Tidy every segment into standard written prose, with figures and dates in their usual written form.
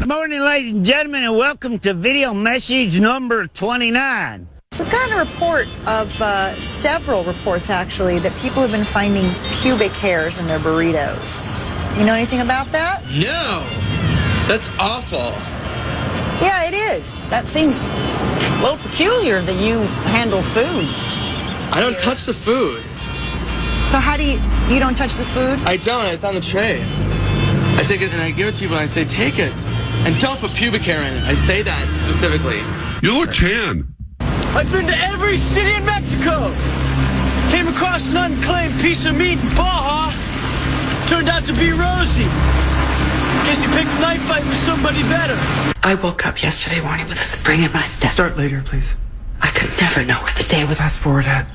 Good morning, ladies and gentlemen, and welcome to video message number 29. We've gotten a report of several reports, actually, that people have been finding pubic hairs in their burritos. You know anything about that? No. That's awful. Yeah, it is. That seems a little peculiar that you handle food. I don't touch the food. So how do you don't touch the food? I don't. It's on the tray. I take it and I give it to you, but I say, take it. And don't put pubic hair in it. I say that specifically. You look tan. I've been to every city in Mexico. Came across an unclaimed piece of meat in Baja. Turned out to be Rosie. Guess you picked a knife fight with somebody better. I woke up yesterday morning with a spring in my step. Start later, please. I could never know what the day was. Fast forward, Ed.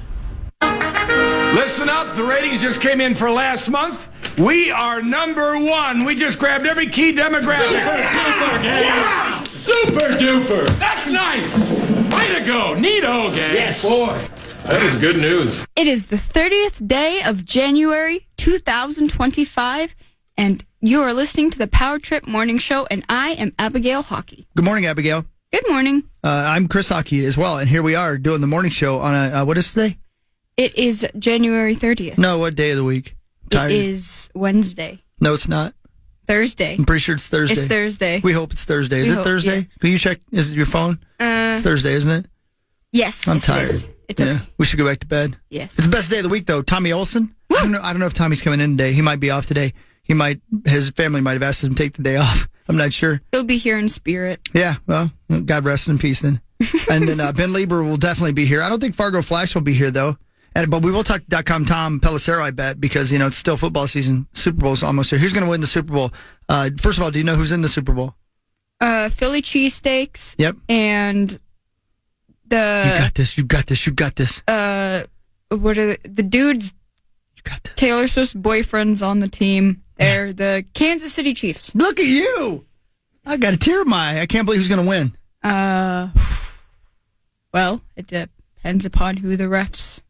Listen up, the ratings just came in for last month. We are #1. We just grabbed every key demographic. Super duper. That's nice. Way to go. Neato, gang. Yes. Boy, that is good news. It is the 30th day of January 2025, and you are listening to the Power Trip Morning Show, and I am Abigail Hawkey. Good morning, Abigail. Good morning. I'm Chris Hawkey as well, and here we are doing the morning show on a, what is today? It is January 30th. No, what day of the week? It is Wednesday. No, it's not. Thursday. I'm pretty sure it's Thursday. It's Thursday. We hope it's Thursday. Is it Thursday? Yeah. Can you check? Is it your phone? It's Thursday, isn't it? Yes. I'm tired. It's okay. We should go back to bed. Yes. It's the best day of the week, though. Tommy Olson. I don't know if Tommy's coming in today. He might be off today. His family might have asked him to take the day off. I'm not sure. He'll be here in spirit. Yeah, well, God rest in peace then. And then Ben Lieber will definitely be here. I don't think Fargo Flash will be here, though. But we will talk to .com Tom Pelissero, I bet, because, it's still football season. Super Bowl's almost here. Who's going to win the Super Bowl? First of all, do you know who's in the Super Bowl? Philly cheesesteaks. Yep. And You got this. What are the dudes? You got this. Taylor Swift's boyfriend's on the team. They're the Kansas City Chiefs. Look at you! I got a tear in my eye. I can't believe who's going to win. Well, it depends upon who the refs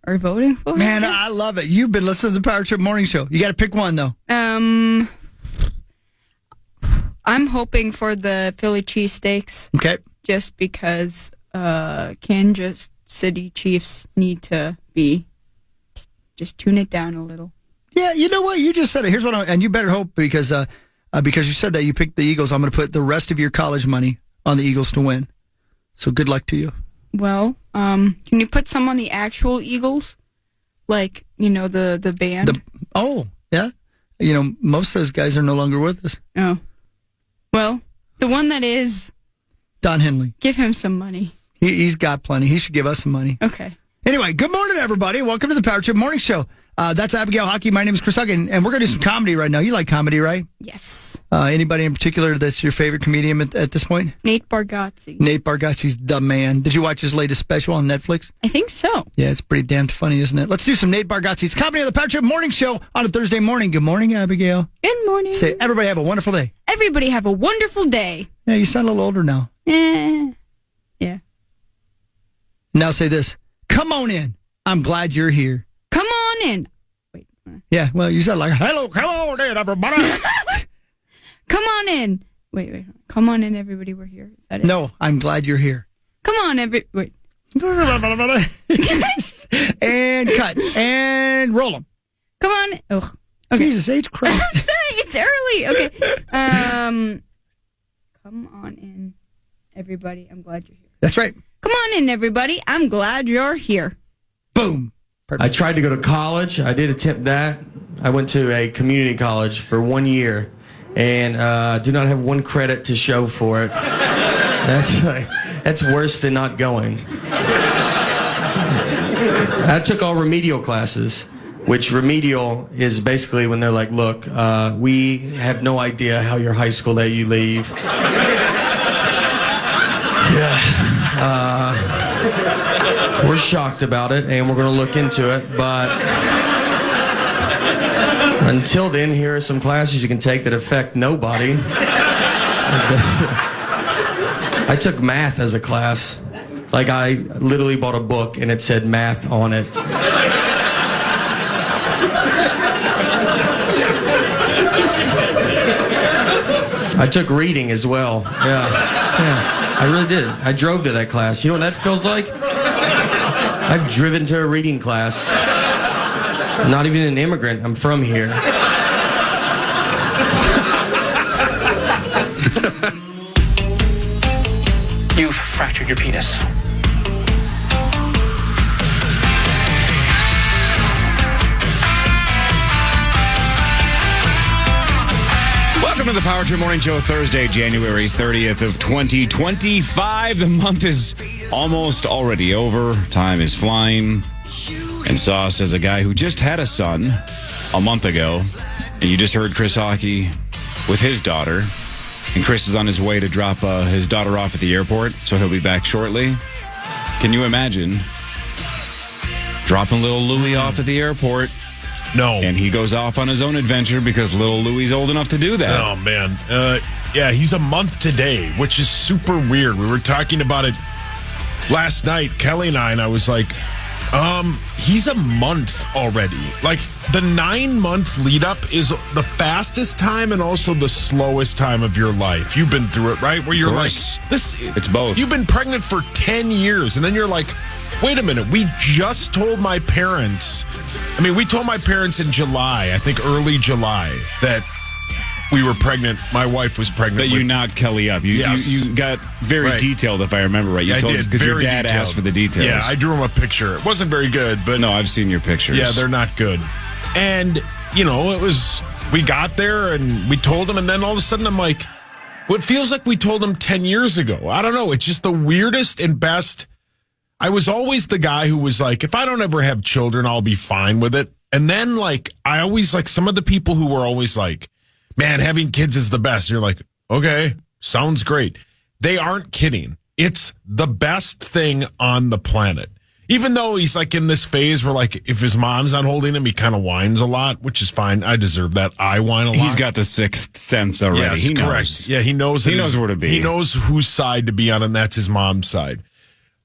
are voting for. Man, I love it. You've been listening to the Power Trip Morning Show. You got to pick one, though. I'm hoping for the Philly cheesesteaks. Okay. Just because Kansas City Chiefs need to just tune it down a little. Yeah, you know what? You just said it. Here's what and you better hope because you said that you picked the Eagles. I'm going to put the rest of your college money on the Eagles to win. So good luck to you. Well, can you put some on the actual Eagles? Like, the band? Yeah. Most of those guys are no longer with us. Oh. Well, the one that is... Don Henley. Give him some money. He's got plenty. He should give us some money. Okay. Anyway, good morning, everybody. Welcome to the Power Trip Morning Show. That's Abigail Hawkey. My name is Chris Hawkey, and we're going to do some comedy right now. You like comedy, right? Yes. Anybody in particular that's your favorite comedian at this point? Nate Bargatze. Nate Bargatze's the man. Did you watch his latest special on Netflix? I think so. Yeah, it's pretty damn funny, isn't it? Let's do some Nate Bargatze's comedy on the Power Trip Morning Show on a Thursday morning. Good morning, Abigail. Good morning. Say, everybody have a wonderful day. Everybody have a wonderful day. Yeah, you sound a little older now. Yeah. Now say this. Come on in. I'm glad you're here. Come on in. Wait. Yeah, well, you sound like, hello, come on in, everybody. Come on in. Wait. Come on in, everybody, we're here. Is that it? No, I'm glad you're here. Come on, wait. And cut. And roll them. Come on. Ugh. Okay. Jesus H. Christ. Sorry, it's early. Okay. Come on in, everybody. I'm glad you're here. That's right. Come on in, everybody. I'm glad you're here. Boom. Perfect. I tried to go to college. I did attempt that. I went to a community college for 1 year and do not have one credit to show for it. That's worse than not going. I took all remedial classes, which remedial is basically when they're like, look, we have no idea how your high school let you leave. We're shocked about it, and we're going to look into it, but until then, here are some classes you can take that affect nobody. I took math as a class. Like, I literally bought a book, and it said math on it. I took reading as well. Yeah, I really did. I drove to that class. You know what that feels like? I've driven to a reading class. I'm not even an immigrant. I'm from here. You've fractured your penis. Welcome to the Power Trip Morning Show, Thursday, January 30th of 2025. The month is almost already over. Time is flying. And Sauce is a guy who just had a son a month ago. And you just heard Chris Hawkey with his daughter. And Chris is on his way to drop his daughter off at the airport, so he'll be back shortly. Can you imagine dropping little Louie off at the airport? No. And he goes off on his own adventure because little Louie's old enough to do that. Oh, man. Yeah, he's a month today, which is super weird. We were talking about it last night, Kelly and I was like, he's a month already. Like, the 9-month lead up is the fastest time and also the slowest time of your life. You've been through it, right? Where you're like, it's both. You've been pregnant for 10 years, and then you're like, wait a minute, we just told my parents. I mean, we told my parents in July, I think early July, that we were pregnant. My wife was pregnant. That you knocked Kelly up. You got very detailed, if I remember right. You told did. Because your dad detailed. asked for the details. Yeah, I drew him a picture. It wasn't very good, but no, I've seen your pictures. Yeah, they're not good. And we got there and we told him, and then all of a sudden I'm like, well, it feels like we told him 10 years ago. I don't know. It's just the weirdest and best. I was always the guy who was like, if I don't ever have children, I'll be fine with it. And then, like, I always, like, some of the people who were always like, man, having kids is the best. You're like, okay, sounds great. They aren't kidding. It's the best thing on the planet. Even though he's, like, in this phase where, like, if his mom's not holding him, he kind of whines a lot, which is fine. I deserve that. I whine a lot. He's got the sixth sense already. Yes, he correct. knows. Yeah, he knows. He knows where to be. He knows whose side to be on, and that's his mom's side.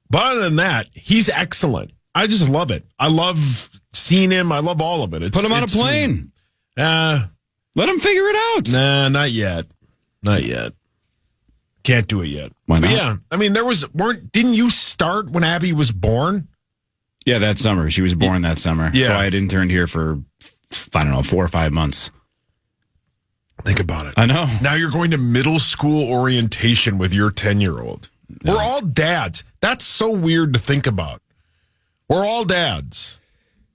But other than that, he's excellent. I just love it. I love seeing him. I love all of it. Put him on a plane. Let him figure it out. Nah, not yet. Not yet. Can't do it yet. Why not? But yeah, I mean, didn't you start when Abby was born? Yeah, that summer. She was born that summer. Yeah. So I had interned here for, I don't know, 4 or 5 months. Think about it. I know. Now you're going to middle school orientation with your 10-year-old. No. We're all dads. That's so weird to think about. We're all dads.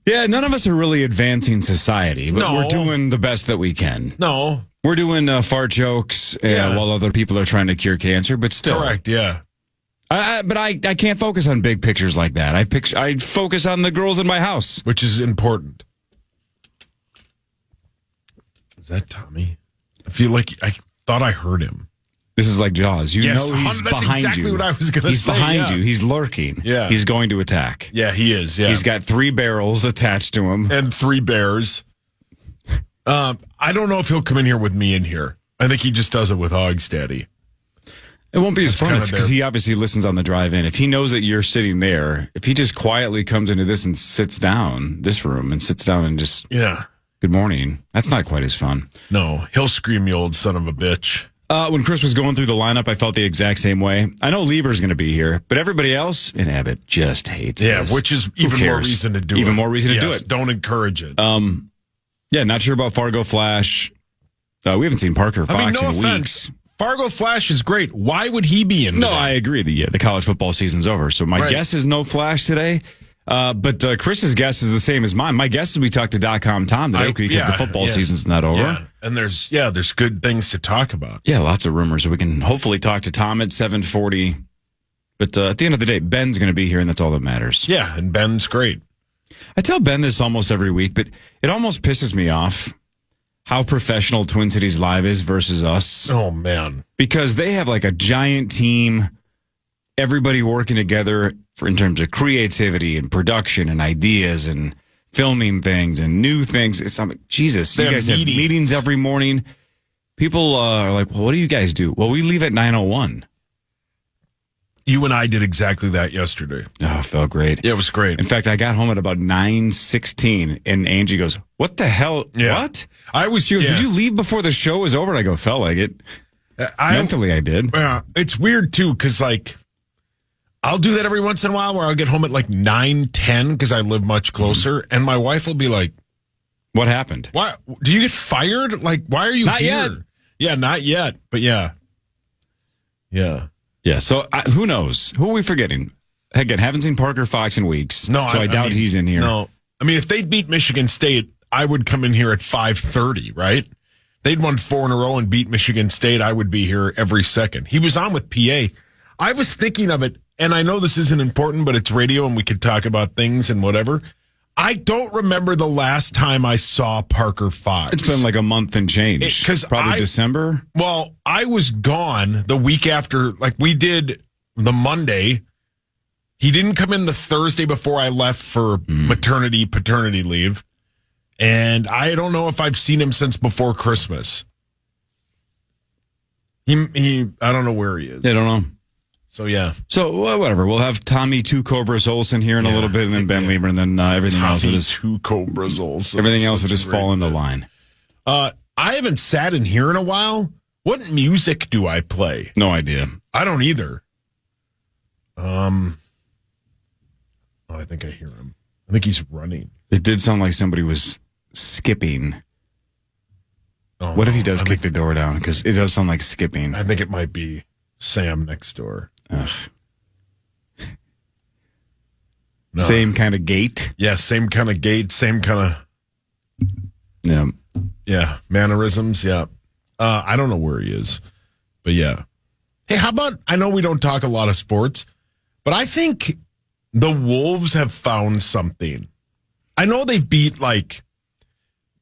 Yeah, none of us are really advancing society, but we're doing the best that we can. No. We're doing fart jokes while other people are trying to cure cancer, but still. Correct, yeah. But I can't focus on big pictures like that. I focus on the girls in my house. Which is important. Is that Tommy? I feel like I thought I heard him. This is like Jaws. You know he's that's behind exactly you. what I was going to say. He's behind yeah. you. He's lurking. Yeah. He's going to attack. Yeah, he is. Yeah. He's got 3 barrels attached to him. And 3 bears. I don't know if he'll come in here with me in here. I think he just does it with Hogs Daddy. It won't be as fun kind of because he obviously listens on the drive in. If he knows that you're sitting there, if he just quietly comes into this and sits down, this room, and sits down and just, good morning, that's not quite as fun. No, he'll scream, you old son of a bitch. When Chris was going through the lineup, I felt the exact same way. I know Lieber's going to be here, but everybody else in Abbott just hates this. Which is even more reason to do it. Even more reason to do it. Don't encourage it. Yeah, not sure about Fargo Flash. We haven't seen Parker Fox in weeks. Fargo Flash is great. Why would he be in No, today? I agree. The college football season's over. So my guess is no Flash today. But Chris's guess is the same as mine. My guess is we talked to .com Tom today because the football season's not over. Yeah. And there's good things to talk about. Yeah, lots of rumors. We can hopefully talk to Tom at 7:40. But at the end of the day, Ben's going to be here, and that's all that matters. Yeah, and Ben's great. I tell Ben this almost every week, but it almost pisses me off how professional Twin Cities Live is versus us. Oh, man. Because they have like a giant team, everybody working together in terms of creativity and production and ideas and filming things and new things. It's like, Jesus, you guys have meetings every morning. People are like, well, what do you guys do? Well, we leave at 9:01. You and I did exactly that yesterday. Oh, it felt great. Yeah, it was great. In fact, I got home at about 9:16, and Angie goes, what the hell? Yeah. What? She goes, did you leave before the show was over? And I go, felt like it. Mentally, I did. Yeah, it's weird, too, because, like, I'll do that every once in a while where I'll get home at, like, 9, 10, because I live much closer, and my wife will be like, what happened? Why? Do you get fired? Like, why are you not here? Yet. Yeah, not yet, but yeah. Yeah. Yeah, so who knows? Who are we forgetting? Again, haven't seen Parker Fox in weeks, so I doubt he's in here. No. I mean, if they beat Michigan State, I would come in here at 5:30, right? They'd won 4 in a row and beat Michigan State. I would be here every second. He was on with PA. I was thinking of it, and I know this isn't important, but it's radio and we could talk about things and whatever. I don't remember the last time I saw Parker Fox. It's been like a month and change. Probably December. Well, I was gone the week after, like we did the Monday. He didn't come in the Thursday before I left for paternity leave. And I don't know if I've seen him since before Christmas. He I don't know where he is. I don't know. So, yeah. So, whatever. We'll have Tommy Two Cobras Olsen here in a little bit, and then Ben Lieber, and then everything else will just... Two Cobras Olsen. Everything else will just fall into line. I haven't sat in here in a while. What music do I play? No idea. I don't either. I think I hear him. I think he's running. It did sound like somebody was skipping. What if he does kick the door down? Because it does sound like skipping. I think it might be Sam next door. Ugh. No. Same kind of gait? Yeah, same kind of gait, same kind of... Yeah, mannerisms, yeah. I don't know where he is, but yeah. Hey, how about... I know we don't talk a lot of sports, but I think the Wolves have found something. I know they've beat, like...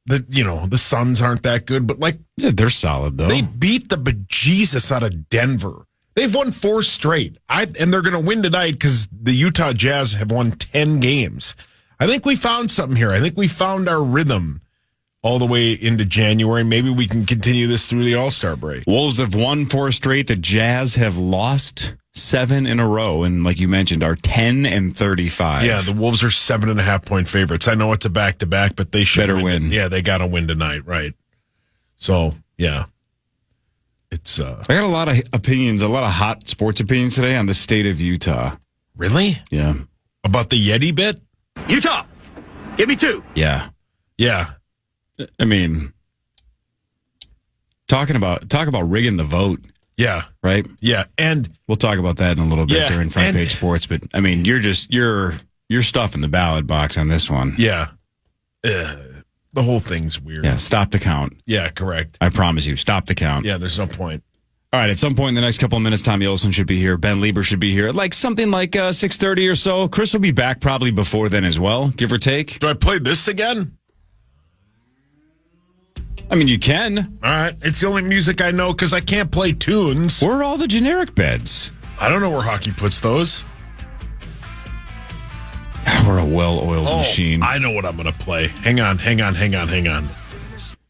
The Suns aren't that good, but like... Yeah, they're solid, though. They beat the bejesus out of Denver. They've won 4 straight. And they're going to win tonight because the Utah Jazz have won 10 games. I think we found something here. I think we found our rhythm all the way into January. Maybe we can continue this through the All-Star break. Wolves have won 4 straight. The Jazz have lost 7 in a row. And like you mentioned, are 10-35. Yeah, the Wolves are 7.5-point favorites. I know it's a back-to-back, but they should better win. Yeah, they got to win tonight, right? So, yeah. It's I got a lot of opinions, a lot of hot sports opinions today on the state of Utah. Really? Yeah. About the Yeti bit? Utah, give me 2. Yeah. Yeah. I mean, talk about rigging the vote. Yeah. Right? Yeah. And we'll talk about that in a little bit during Front Page Sports. But I mean, you're stuff in the ballot box on this one. Yeah. The whole thing's weird. Yeah. Stop the count. Yeah, correct. I promise you. Stop the count. Yeah, there's no point. All right. At some point in the next couple of minutes, Tommy Olsen should be here. Ben Lieber should be here. Like something like 6:30 or so. Chris will be back probably before then as well, give or take. Do I play this again? I mean, you can. All right. It's the only music I know because I can't play tunes. Where are all the generic beds? I don't know where hockey puts those. We're a well-oiled machine. I know what I'm going to play. Hang on.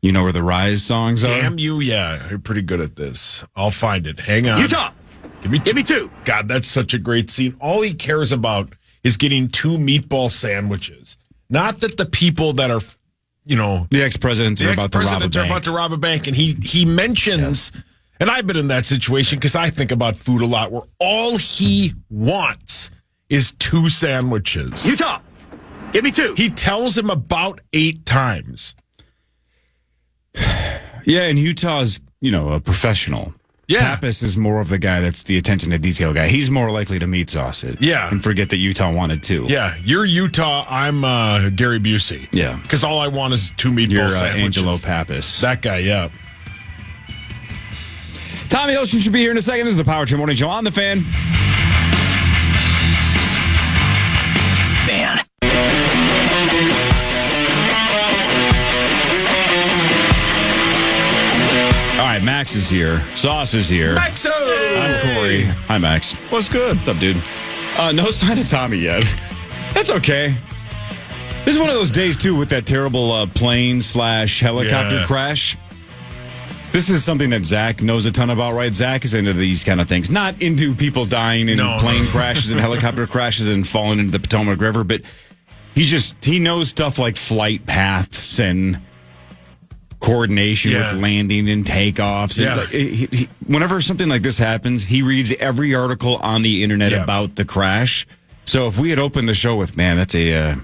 You know where the Rise songs are? Damn you, yeah. You're pretty good at this. I'll find it. Hang on. Utah, give me 2. God, that's such a great scene. All he cares about is getting 2 meatball sandwiches. Not that the people that are... the ex-presidents are about to rob a bank. And he mentions, and I've been in that situation because I think about food a lot, where all he wants is 2 sandwiches. Utah, give me 2. He tells him about 8 times. Yeah, and Utah's, a professional. Yeah. Pappas is more of the guy that's the attention to detail guy. He's more likely to meat sauce it. Yeah. And forget that Utah wanted 2. Yeah, you're Utah, I'm Gary Busey. Yeah. Because all I want is 2 meatball sandwiches. Angelo Pappas. That guy, yeah. Tommy Olsen should be here in a second. This is the Power Trip Morning Show on the Fan. Man. All right, Max is here. Sauce is here. Maxo! I'm Corey. Hi, Max. What's good? What's up, dude? No sign of Tommy yet. That's okay. This is one of those days, too, with that terrible plane/helicopter crash. This is something that Zach knows a ton about, right? Zach is into these kind of things. Not into people dying in plane crashes and helicopter crashes and falling into the Potomac River, but he knows stuff like flight paths and coordination Yeah. with landing and takeoffs. Yeah. Whenever something like this happens, he reads every article on the internet about the crash. So if we had opened the show with, man, it's a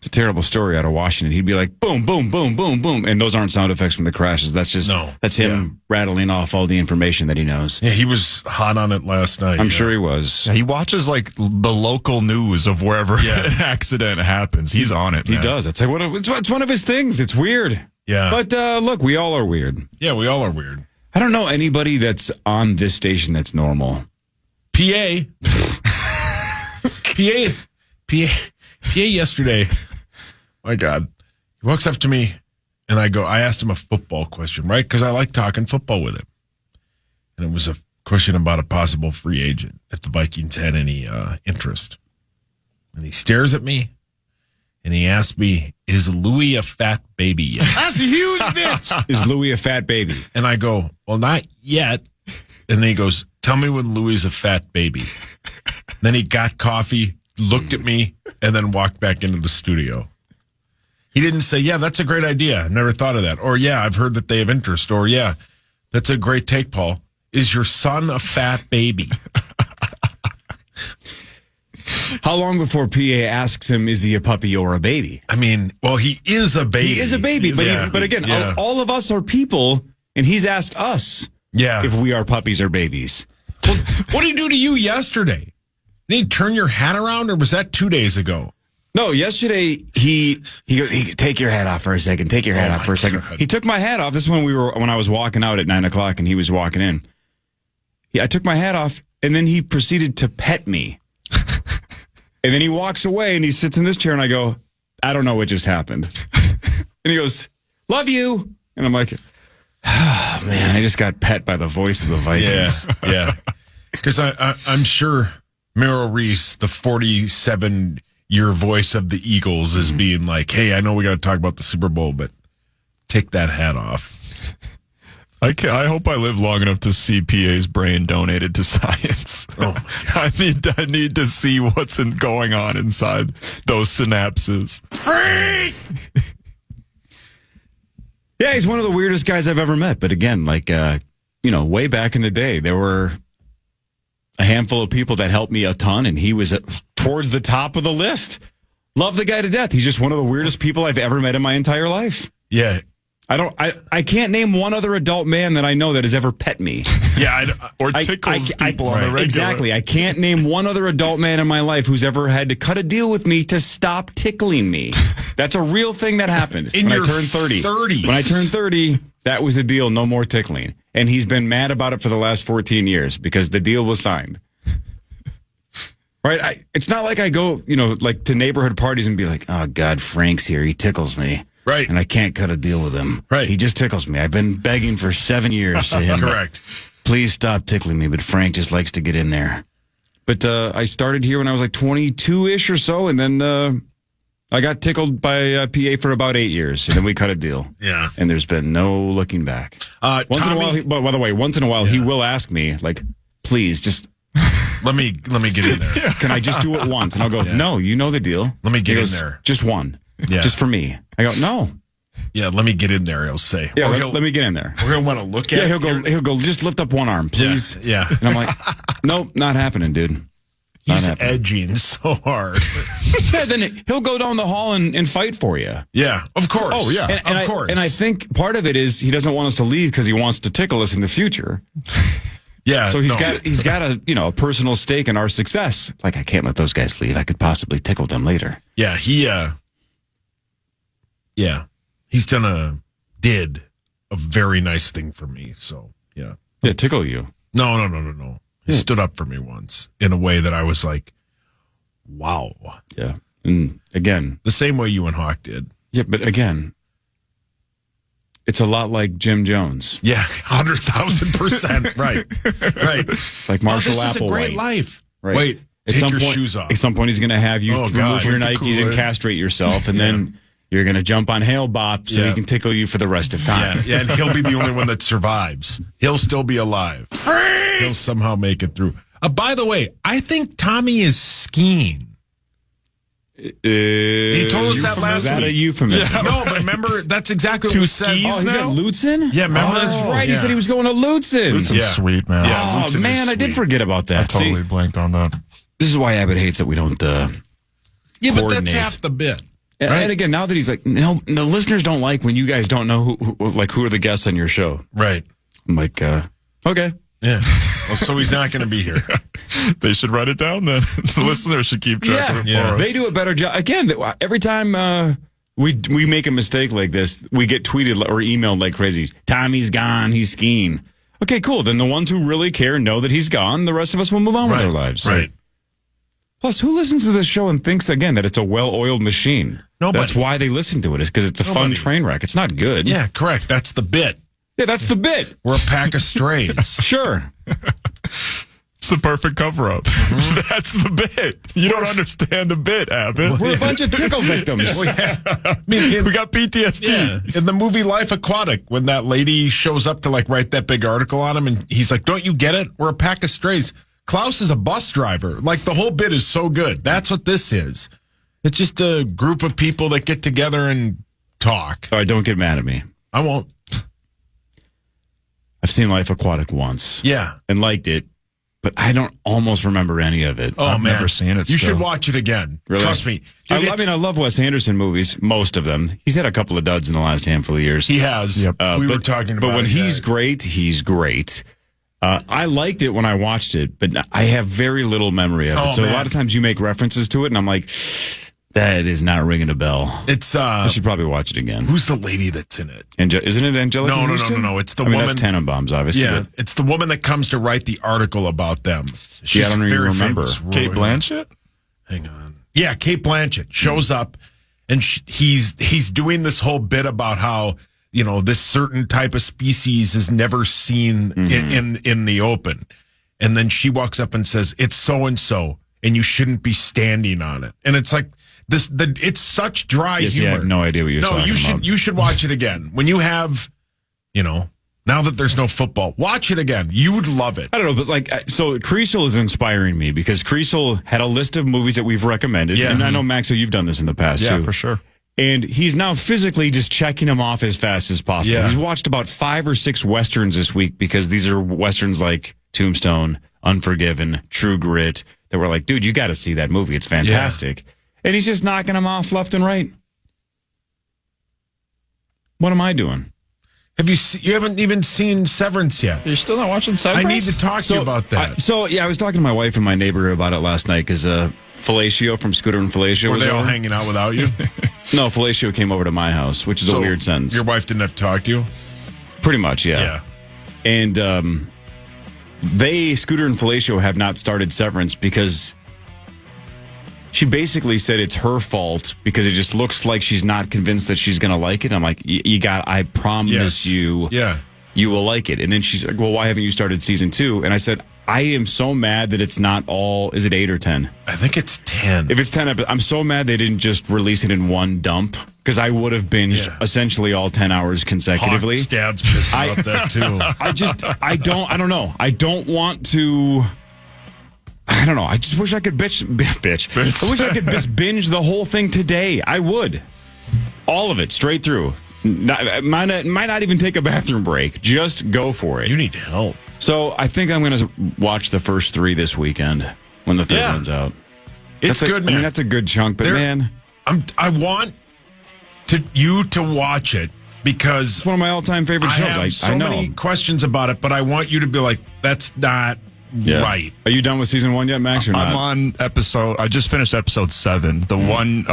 terrible story out of Washington, he'd be like, boom, boom, boom, boom, boom. And those aren't sound effects from the crashes. That's just, that's him rattling off all the information that he knows. Yeah, he was hot on it last night. I'm sure he was. Yeah, he watches like the local news of wherever an accident happens. He's on it, man. He does. It's one of his things. It's weird. Yeah. But look, we all are weird. Yeah, we all are weird. I don't know anybody that's on this station that's normal. PA yesterday. My God. He walks up to me and I asked him a football question, right? Because I like talking football with him. And it was a question about a possible free agent if the Vikings had any interest. And he stares at me and he asked me, is Louis a fat baby yet? That's a huge bitch. Is Louis a fat baby? And I go, well, not yet. And then he goes, tell me when Louis is a fat baby. Then he got coffee, looked at me, and then walked back into the studio. He didn't say, yeah, that's a great idea. Never thought of that. Or, yeah, I've heard that they have interest. Or, yeah, that's a great take, Paul. Is your son a fat baby? How long before PA asks him, is he a puppy or a baby? I mean, well, he is a baby. He is a baby. But again, all of us are people, and he's asked us if we are puppies or babies. Well, what did he do to you yesterday? Did he turn your hat around, or was that 2 days ago? No, yesterday he take your hat off for a second. Take your hat off for a second. God. He took my hat off. This is when I was walking out at 9:00 and he was walking in. I took my hat off and then he proceeded to pet me. And then he walks away and he sits in this chair and I go, I don't know what just happened. And he goes, love you. And I'm like, oh, man, I just got pet by the voice of the Vikings. Yeah. Because I'm sure Merrill Reese, the 47-year voice of the Eagles, is being like, hey, I know we got to talk about the Super Bowl, but take that hat off. I hope I live long enough to see PA's brain donated to science. Oh, I need to see what's going on inside those synapses. Freak! Yeah, he's one of the weirdest guys I've ever met. But again, like, way back in the day, there were a handful of people that helped me a ton, and he was towards the top of the list. Love the guy to death. He's just one of the weirdest people I've ever met in my entire life. Yeah. I can't name one other adult man that I know that has ever pet me. Yeah, or tickles people on the regular. Exactly. I can't name one other adult man in my life who's ever had to cut a deal with me to stop tickling me. That's a real thing that happened when I turned 30. 30s. When I turned 30, that was the deal. No more tickling. And he's been mad about it for the last 14 years because the deal was signed. Right? It's not like I go, like to neighborhood parties and be like, oh, God, Frank's here. He tickles me. Right. And I can't cut a deal with him. Right. He just tickles me. I've been begging for 7 years to him. Correct. Please stop tickling me. But Frank just likes to get in there. But I started here when I was like 22-ish or so. And then I got tickled by PA for about 8 years. And then we cut a deal. Yeah. And there's been no looking back. Once in a while, by the way, once in a while, he will ask me, like, please just... Let me get in there. Can I just do it once? And I'll go, no, you know the deal. Let me get in there. Just one. Yeah. Just for me. I go, no. Yeah, let me get in there, he'll say. Yeah, let me get in there. Or he'll want to look at it. Yeah, he'll go, just lift up one arm, please. Yeah. And I'm like, nope, not happening, dude. He's edging so hard. Yeah, then he'll go down the hall and fight for you. Yeah, of course. Oh, yeah, of course. And I think part of it is he doesn't want us to leave because he wants to tickle us in the future. Yeah. So he's got a personal stake in our success. Like, I can't let those guys leave. I could possibly tickle them later. Yeah, he's did a very nice thing for me. So, yeah. Yeah, tickle you. No. He stood up for me once in a way that I was like, wow. Yeah. And again, the same way you and Hawk did. Yeah, but again, it's a lot like Jim Jones. Yeah, 100,000%. Right. It's like Marshall Applewhite. This is a great life. Right. Wait, take your shoes off. At some point, he's going to have you remove your Nikes and castrate yourself, and then you're going to jump on Hail Bop so he can tickle you for the rest of time. Yeah, and he'll be the only one that survives. He'll still be alive. He'll somehow make it through. By the way, I think Tommy is skiing. He told us that last week. Is that a week. euphemism? Yeah. No, but remember, that's exactly what we said. He said Lutzen? Yeah, remember? Oh, that's right. He said he was going to Lutzen. Lutzen's sweet, man. Yeah, Oh, Lutzen man, is I did sweet. forget about that. I totally blanked on that. This is why Abbott hates that we don't Yeah, but that's coordinate. half the bit. And, Right? and again, now that he's like, no, the listeners don't like when you guys don't know who are the guests on your show. Right. I'm like, okay. Yeah. Well, so he's not going to be here. They should write it down then. The listeners should keep track of it for us. They do a better job. Again, every time we make a mistake like this, we get tweeted or emailed like crazy. Tommy's gone. He's skiing. Okay, cool. Then the ones who really care know that he's gone. The rest of us will move on with our lives. Right. Plus, who listens to this show and thinks, again, that it's a well-oiled machine? Nobody. That's why they listen to it, is because it's a fun train wreck. It's not good. Yeah, correct. That's the bit. Yeah, that's the bit. We're a pack of strays. Sure. It's the perfect cover-up. That's the bit. You don't understand the bit, Abbott. We're a bunch of tickle victims. Well, yeah. I mean, We got PTSD. Yeah. In the movie Life Aquatic, when that lady shows up to like write that big article on him, and he's like, "Don't you get it? We're a pack of strays." Klaus is a bus driver. Like, the whole bit is so good. That's what this is. It's just a group of people that get together and talk. All right, don't get mad at me. I won't. I've seen Life Aquatic once. Yeah. And liked it, but I don't almost remember any of it. Oh, I've man. never seen it You still. should watch it again. Really? Trust me. I love Wes Anderson movies, most of them. He's had a couple of duds in the last handful of years. He has. Yep. We were talking about But when it, he's yeah. great, he's great. I liked it when I watched it, but I have very little memory of it. Oh, So man. a lot of times you make references to it, and I'm like, that is not ringing a bell. It's I should probably watch it again. who's the lady that's in it? Isn't it Angelica No. Houston? It's the I mean, woman. that's Tannenbaum's, obviously. Yeah, but- it's the woman that comes to write the article about them. She's I don't even very remember. famous. Kate Blanchett? Hang on. Yeah, Kate Blanchett shows up, and he's doing this whole bit about how, you know, this certain type of species is never seen in the open, and then she walks up and says, "It's so and so, and you shouldn't be standing on it." And it's like this. It's such dry Yes, humor. I have no idea what you're talking about. You should watch it again when you have, you know. Now that there's no football, watch it again. You would love it. I don't know, but like, so Creasel is inspiring me because Creasel had a list of movies that we've recommended. Yeah. And I know, Maxo, you've done this in the past, Yeah, too. for sure. And he's now physically just checking them off as fast as possible. Yeah. He's watched about 5 or 6 Westerns this week because these are Westerns like Tombstone, Unforgiven, True Grit, that were like, dude, you got to see that movie. It's fantastic. And he's just knocking them off left and right. What am I doing? You haven't even seen Severance yet. You're still not watching Severance? I need to talk to you about that. I was talking to my wife and my neighbor about it last night because Fellatio from Scooter and Fellatio Were was they all over. hanging out without you? No, Fellatio came over to my house, which is a weird sentence. Your wife didn't have to talk to you? Pretty much, yeah. Yeah. And Scooter and Fellatio have not started Severance because she basically said it's her fault because it just looks like she's not convinced that she's going to like it. I'm like, I promise you, you will like it. And then she's like, well, why haven't you started season 2? And I said, I am so mad that it's not all, is it 8 or 10? I think it's 10. If it's 10, I'm so mad they didn't just release it in one dump because I would have binged essentially all 10 hours consecutively. Dad's pissed about that too. I don't know. I don't want to. I don't know. I just wish I could bitch. I wish I could just binge the whole thing today. I would. All of it, straight through. Might not even take a bathroom break. Just go for it. You need help. So I think I'm going to watch the first 3 this weekend when the third one's out. It's good, man. I mean, that's a good chunk, but man. I want you to watch it because it's one of my all-time favorite shows. I have so many questions about it, but I want you to be like, that's not right. Are you done with season 1 yet, Max, or not? I'm on I just finished episode 7. The one,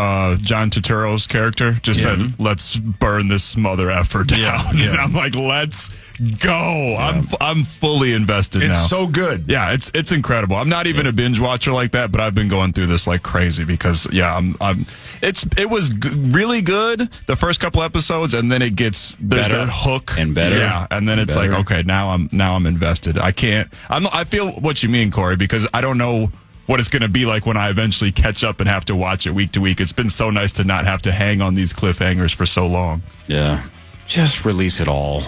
John Turturro's character just said, let's burn this mother effer down. Yeah. And I'm like, let's go. Yeah. I'm fully invested now. It's so good. Yeah, it's incredible. I'm not even a binge watcher like that, but I've been going through this like crazy because it was really good the first couple episodes, and then there's better that hook and better. Yeah, and then it's better. like, okay, now I'm invested. I feel what you mean, Corey, because I don't know what it's going to be like when I eventually catch up and have to watch it week to week. It's been so nice to not have to hang on these cliffhangers for so long. Yeah. Just release it all.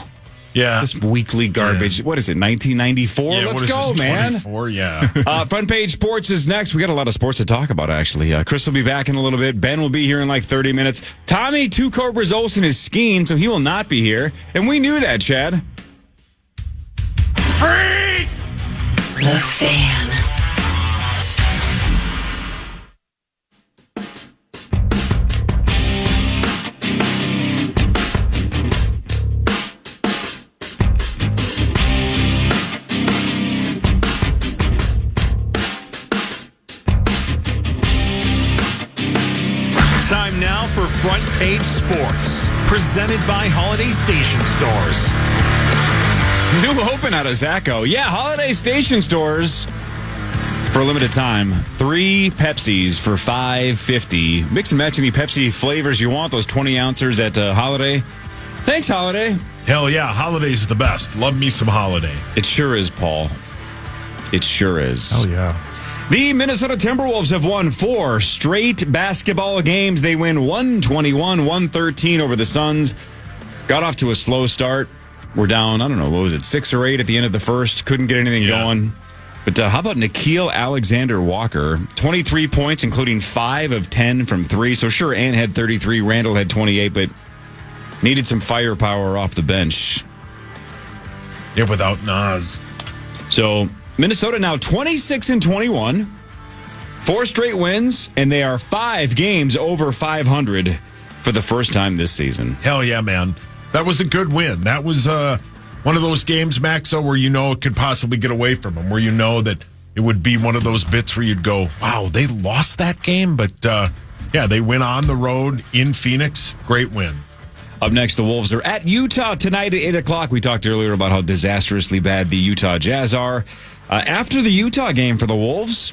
Yeah. This weekly garbage. What is it, 1994? Yeah, Let's what is go, this, man. 24? Yeah. Front page sports is next. We got a lot of sports to talk about, actually. Chris will be back in a little bit. Ben will be here in like 30 minutes. Tommy, 2 Cobras Olsen is skiing, so he will not be here. And we knew that, Chad. Freak! The Fan. Time now for Front Page Sports, presented by Holiday Station Stores. New open out of Zacho. Yeah, Holiday Station Stores. For a limited time, 3 Pepsis for $5.50. Mix and match any Pepsi flavors you want, those 20 ounces at Holiday. Thanks, Holiday. Hell yeah, Holiday's the best. Love me some Holiday. It sure is, Paul. It sure is. Hell yeah. The Minnesota Timberwolves have won 4 straight basketball games. They win 121-113 over the Suns. Got off to a slow start. We're down, I don't know, what was it, 6 or 8 at the end of the first. Couldn't get anything going. But how about Nickeil Alexander-Walker? 23 points, including 5 of 10 from 3. So sure, Ant had 33, Randall had 28, but needed some firepower off the bench. Yeah, without Nas. So Minnesota now 26-21, 4 straight wins, and they are 5 games over 500 for the first time this season. Hell yeah, man. That was a good win. That was one of those games, Maxo, where you know it could possibly get away from them, where you know that it would be one of those bits where you'd go, wow, they lost that game, but yeah, they went on the road in Phoenix. Great win. Up next, the Wolves are at Utah tonight at 8 o'clock. We talked earlier about how disastrously bad the Utah Jazz are. After the Utah game for the Wolves,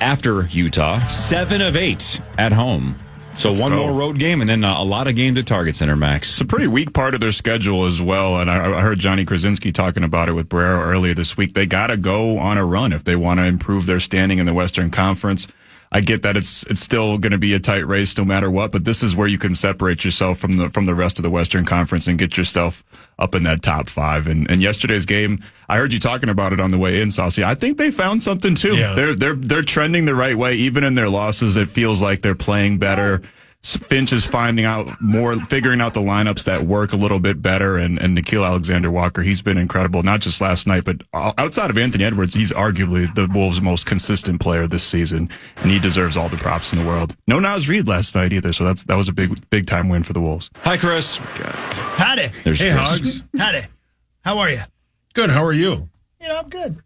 after Utah, 7 of 8 at home. So Let's one go. more road game and then a lot of games at Target Center, Max. It's a pretty weak part of their schedule as well. And I heard Johnny Krasinski talking about it with Barrero earlier this week. They got to go on a run if they want to improve their standing in the Western Conference. I get that it's still going to be a tight race no matter what, but this is where you can separate yourself from the rest of the Western Conference and get yourself up in that top 5. And yesterday's game, I heard you talking about it on the way in, Saucy. I think they found something too. Yeah. They're trending the right way. Even in their losses, it feels like they're playing better. Finch is figuring out the lineups that work a little bit better, and Nickeil Alexander-Walker, he's been incredible, not just last night, but outside of Anthony Edwards, he's arguably the Wolves' most consistent player this season, and he deserves all the props in the world. No Nas Reed last night either, so that was a big time win for the Wolves. Hi, Chris. Howdy. There's Hey, Chris. Hogs. Howdy. How are you? Good. How are you? I'm good.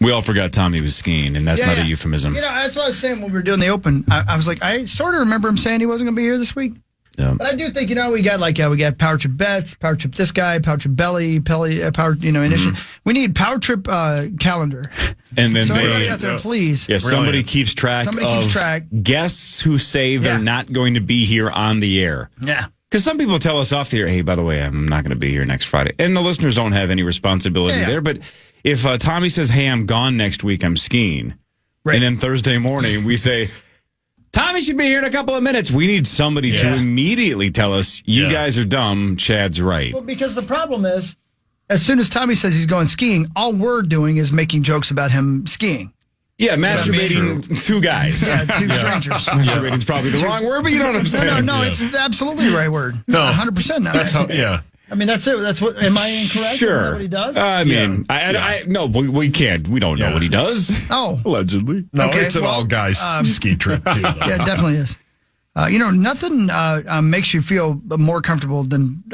We all forgot Tommy was skiing, and that's not a euphemism. That's what I was saying when we were doing the open. I was like, I sort of remember him saying he wasn't going to be here this week. Yeah. But I do think, we got Power Trip Bets, Power Trip this guy, Power Trip Belly, Power, initiative. We need Power Trip calendar. And then so everybody out there, please. Yeah, somebody keeps track of guests who say they're not going to be here on the air. Yeah. Because some people tell us off the air, hey, by the way, I'm not going to be here next Friday. And the listeners don't have any responsibility there. But if Tommy says, hey, I'm gone next week, I'm skiing. Right. And then Thursday morning we say, Tommy should be here in a couple of minutes. We need somebody to immediately tell us, you guys are dumb, Chad's right. Well, because the problem is, as soon as Tommy says he's going skiing, all we're doing is making jokes about him skiing. Yeah, masturbating 2 guys. Yeah, 2 strangers. Masturbating's probably the wrong word, but you know what I'm saying. No, it's absolutely the right word. No. 100%. That's how, I mean, that's it. That's what. Am I incorrect? Sure. Is that what he does? I mean, no, we can't. We don't know what he does. Oh, allegedly. No, it's an all guys ski trip too. Though. Yeah, it definitely is. Nothing makes you feel more comfortable than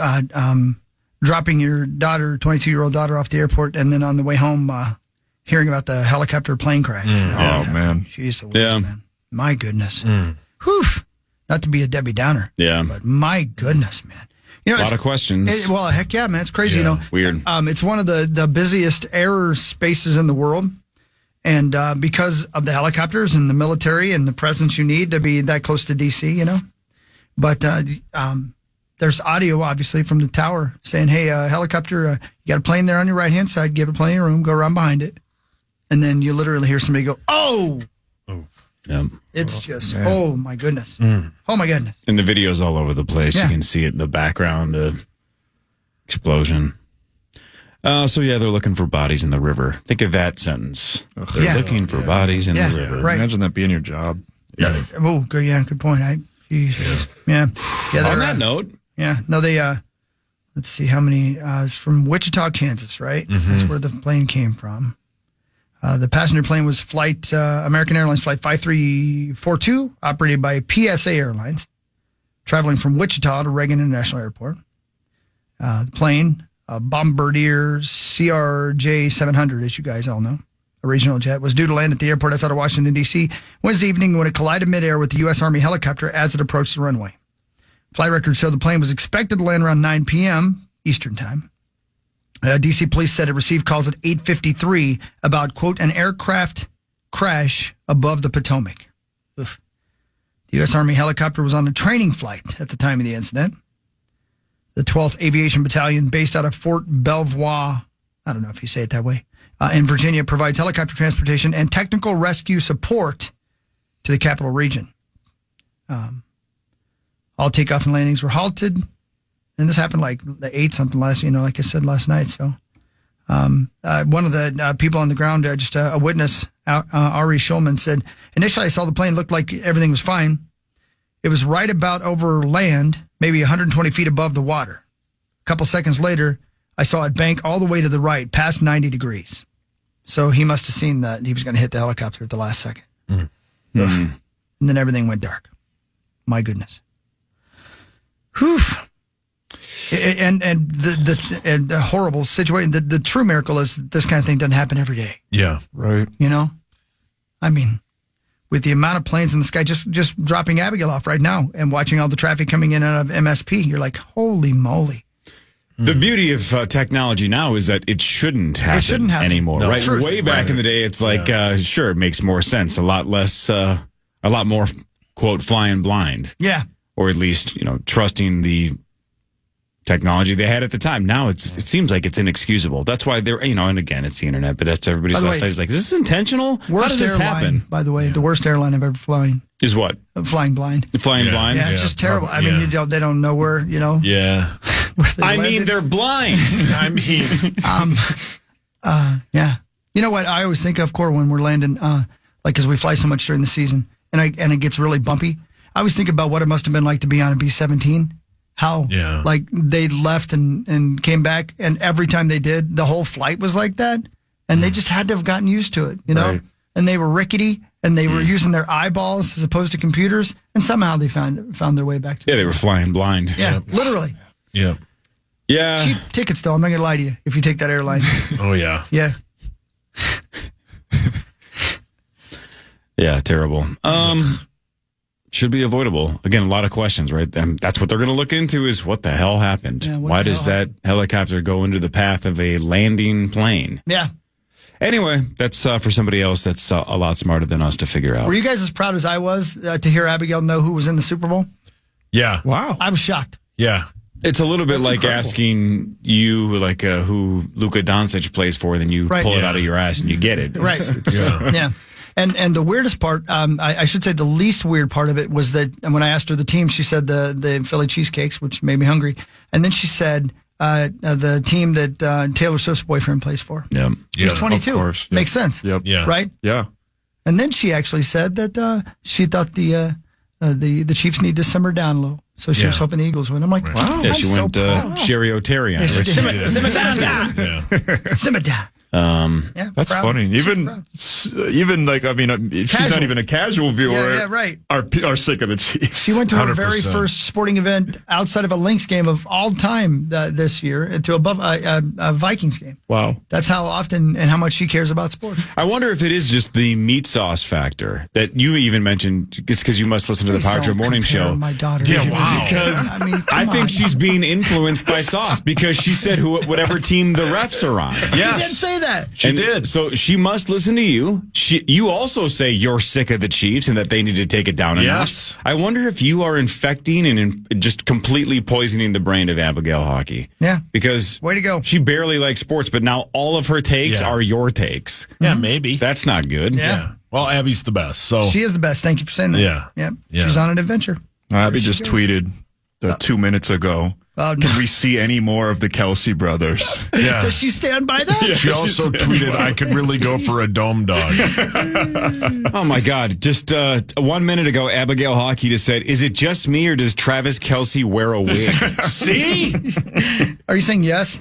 dropping your 22-year-old daughter off the airport and then on the way home hearing about the helicopter plane crash. Man. She's the worst, man. My goodness. Whew. Not to be a Debbie Downer. Yeah. But my goodness, man. A lot of questions. Well, heck yeah, man. It's crazy. Weird. It's one of the busiest air spaces in the world. And because of the helicopters and the military and the presence you need to be that close to D.C., But there's audio, obviously, from the tower saying, hey, helicopter, you got a plane there on your right-hand side. Give it plenty of room. Go around behind it. And then you literally hear somebody go, oh! It's just, oh my goodness. Oh my goodness. And the video's all over the place. You can see it in the background, the explosion. So yeah, they're looking for bodies in the river. Think of that sentence. They're looking for bodies in the river. Right. Imagine that being your job. Yeah. Oh, good. Yeah, good point. Yeah. On that note, no, they. Let's see how many. It's from Wichita, Kansas, right? That's where the plane came from. The passenger plane was American Airlines Flight 5342, operated by PSA Airlines, traveling from Wichita to Reagan International Airport. The plane, Bombardier CRJ 700, as you guys all know, a regional jet, was due to land at the airport outside of Washington, D.C. Wednesday evening when it collided midair with the U.S. Army helicopter as it approached the runway. Flight records show the plane was expected to land around 9 p.m. Eastern Time. D.C. police said it received calls at 8:53 about, quote, an aircraft crash above the Potomac. Oof. The U.S. Army helicopter was on a training flight at the time of the incident. The 12th Aviation Battalion, based out of Fort Belvoir, I don't know if you say it that way, in Virginia, provides helicopter transportation and technical rescue support to the capital region. All takeoff and landings were halted. And this happened like the 8-something like I said last night. So one of the people on the ground, just a witness, Ari Schulman, said, initially I saw the plane, looked like everything was fine. It was right about over land, maybe 120 feet above the water. A couple seconds later, I saw it bank all the way to the right, past 90 degrees. So he must have seen that he was going to hit the helicopter at the last second. And then everything went dark. My goodness. Whew. And the horrible situation, the true miracle is this kind of thing doesn't happen every day. Yeah. Right. You know? I mean, with the amount of planes in the sky, just dropping Abigail off right now and watching all the traffic coming in and out of MSP, you're like, holy moly. The beauty of technology now is that it shouldn't happen anymore, right? Truth. Way back in the day, it's like, sure, it makes more sense. A lot more, quote, flying blind. Yeah. Or at least, trusting the technology they had at the time. Now it seems like it's inexcusable. That's why they're, and again, it's the internet, but that's everybody's last is like, is this intentional? How does this happen? By the way, the worst airline I've ever flown. Is what? Flying blind. Flying blind? Yeah, it's just terrible. I mean, they don't know where, Yeah. They're blind. Yeah. You know what I always think of, Cor, when we're landing, because we fly so much during the season, and it gets really bumpy. I always think about what it must have been like to be on a B-17. How, they left and came back, and every time they did, the whole flight was like that, and they just had to have gotten used to it, Right. And they were rickety, and they were using their eyeballs as opposed to computers, and somehow they found their way back to they were flying blind. Yeah, literally. Yeah. Yeah. Cheap tickets, though. I'm not going to lie to you if you take that airline. Oh, yeah. Yeah. Yeah, terrible. Should be avoidable. Again, a lot of questions, right? And that's what they're going to look into is what the hell happened? Yeah, why does that helicopter go into the path of a landing plane? Yeah. Anyway, that's for somebody else that's a lot smarter than us to figure out. Were you guys as proud as I was to hear Abigail know who was in the Super Bowl? Yeah. Wow. I was shocked. Yeah. It's a little bit like asking you who Luka Doncic plays for, and then you pull it out of your ass and you get it. Right. Yeah. And the weirdest part, I should say the least weird part of it was that when I asked her the team, she said the Philly cheesecakes, which made me hungry. And then she said the team that Taylor Swift's boyfriend plays for. Yeah. She's 22. Of course. Yep. Makes sense. Yep. Yeah. Right? Yeah. And then she actually said that she thought the Chiefs need to simmer down a little. So she was hoping the Eagles win. I'm like, wow, yeah, she went Sherry O'Terry on it. Simmer down. Simmer down. That's funny. Even like, I mean, she's not even a casual viewer. Yeah, right. Are sick of the Chiefs. She went to her 100%. very first sporting event outside of a Lynx game of all time this year, to above a Vikings game. Wow. That's how often and how much she cares about sports. I wonder if it is just the meat sauce factor that you even mentioned. It's because you must listen to the Power Trip Morning Show. My daughter. Yeah, wow. Because I think she's being influenced by sauce because she said whatever team the refs are on. Yes. She did say that. She did. So she must listen to you. You also say you're sick of the Chiefs and that they need to take it down a notch. I wonder if you are infecting and just completely poisoning the brain of Abigail Hawkey. Yeah. Because way to go. She barely likes sports, but now all of her takes are your takes. Yeah, maybe. That's not good. Yeah. Well, Abby's the best. So she is the best. Thank you for saying that. Yeah. Yep. She's on an adventure. Abby just tweeted 2 minutes ago. Oh, no. Can we see any more of the Kelsey brothers? Yeah. Does she stand by that? Yeah, she also tweeted, I could really go for a dome dog. Oh, my God. Just 1 minute ago, Abigail Hawkey just said, is it just me or does Travis Kelsey wear a wig? See? Are you saying yes?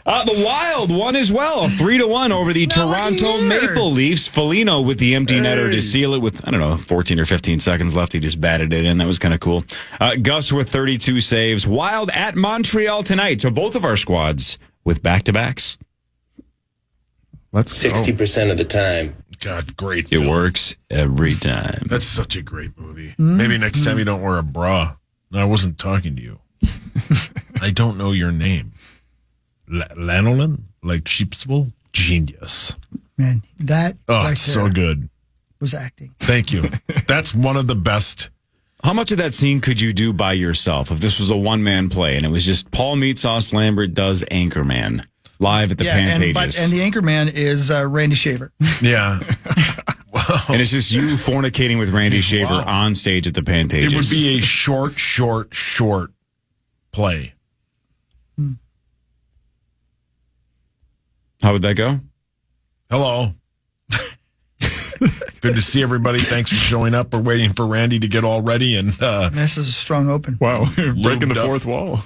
The Wild won as well, 3-1 over the Toronto Maple Leafs. Foligno with the empty netter to seal it with, 14 or 15 seconds left. He just batted it in. That was kind of cool. Gus with 32 saves. Wild at Montreal tonight. So both of our squads with back-to-backs. Let's 60% of the time. God, great. It works every time. That's such a great movie. Maybe next time you don't wear a bra. No, I wasn't talking to you. I don't know your name. Lanolin? Like Sheepsville? Genius. Man, that right so there good. was acting. Thank you. That's one of the best. How much of that scene could you do by yourself if this was a one-man play and it was just Paul Meatsauce Lambert does Anchorman live at the Pantages? And the anchorman is Randy Shaver. Yeah. And it's just you fornicating with Randy Shaver on stage at the Pantages. It would be a short play. How would that go? Hello. Good to see everybody. Thanks for showing up. We're waiting for Randy to get all ready. And this is a strong open. Wow, breaking the fourth wall.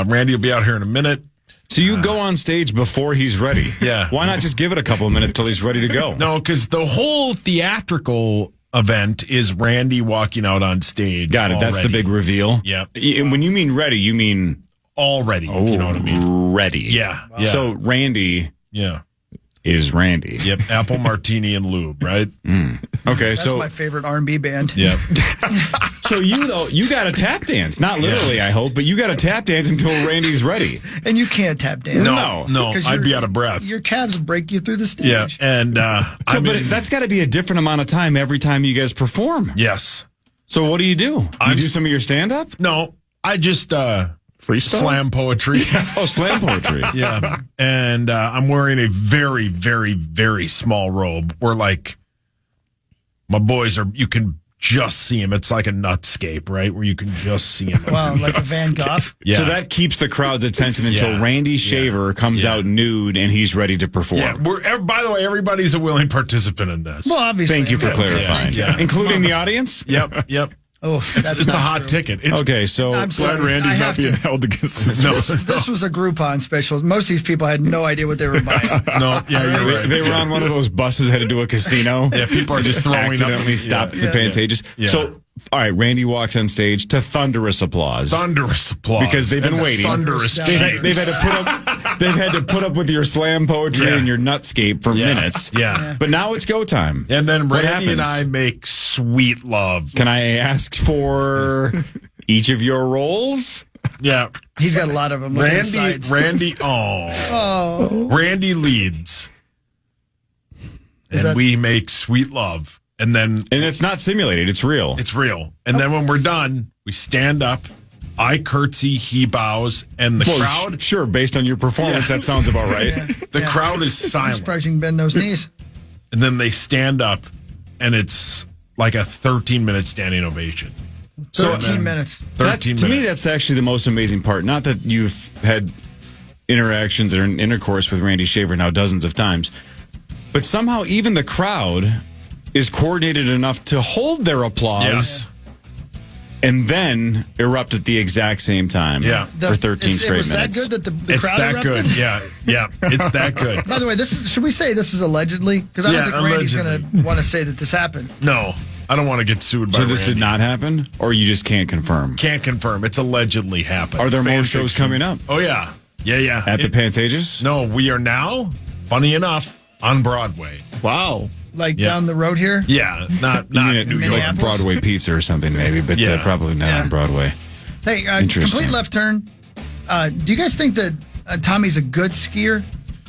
Randy will be out here in a minute. So you go on stage before he's ready. Yeah. Why not just give it a couple of minutes till he's ready to go? No, because the whole theatrical event is Randy walking out on stage. Got it. Already. That's the big reveal. Yeah. And when you mean ready, you mean already. If you know what I mean. Ready. Yeah. Wow. So Randy. Yeah. Is Randy. Yep. Apple Martini and Lube, right? Okay. That's my favorite R&B band. Yeah. So you got to tap dance. Not literally, I hope, but you got to tap dance until Randy's ready. And you can't tap dance. No. I'd be out of breath. Your calves will break you through the stage. Yeah. And but that's got to be a different amount of time every time you guys perform. Yes. So what do? You do some of your stand-up? No. I just freestyle? Slam poetry. Oh, slam poetry. Yeah. And I'm wearing a very, very, very small robe where, like, my boys you can just see him. It's like a nutscape, right? Where you can just see him. Wow, like a Van Gogh? Yeah. So that keeps the crowd's attention until Randy Shaver comes out nude and he's ready to perform. Yeah. By the way, everybody's a willing participant in this. Well, obviously. Thank you for clarifying. Yeah. Including the audience? Yep. Oh, it's a hot ticket. Okay, so I'm sorry. Glad Randy's not being held against this. This was a Groupon special. Most of these people had no idea what they were buying. You're right. They were on one of those buses headed to a casino. Yeah, people are just throwing accidentally up. stopped at the Pantages. Yeah. So, all right, Randy walks on stage to thunderous applause. Because they've been waiting. They've had to put up with your slam poetry and your nutscape for minutes. Yeah. But now it's go time. And then What Randy and happens? I make sweet love. Can I ask for each of your roles? Yeah. He's got a lot of them. Look at the Randy, sides. Randy leads. And we make sweet love. And it's not simulated, it's real. It's real. And then when we're done, we stand up, I curtsy, he bows, and the crowd. Sure, based on your performance, that sounds about right. The crowd is I'm silent. surprised you can bend those knees. And then they stand up, and it's like a 13-minute standing ovation. 13 minutes. 13 To me, minutes. that's actually the most amazing part. Not that you've had interactions or intercourse with Randy Shaver now dozens of times, but somehow even the crowd is coordinated enough to hold their applause and then erupt at the exact same time for 13 straight was minutes. That good that the It's crowd that erupted? good. Yeah. It's that good. By the way, should we say this is allegedly? Because I don't think Randy's going to want to say that this happened. No, I don't want to get sued by So this Randy. did not happen, or you just can't confirm? Can't confirm. It's allegedly happened. Are there more Fan shows fiction. coming up? Oh, yeah. Yeah. At the Pantages? No, we are now, funny enough, on Broadway. Wow. Like down the road here? Yeah, not You mean at New York. Minneapolis? Broadway Pizza or something, maybe, but probably not on Broadway. Hey, Interesting. complete left turn. Do you guys think that Tommy's a good skier?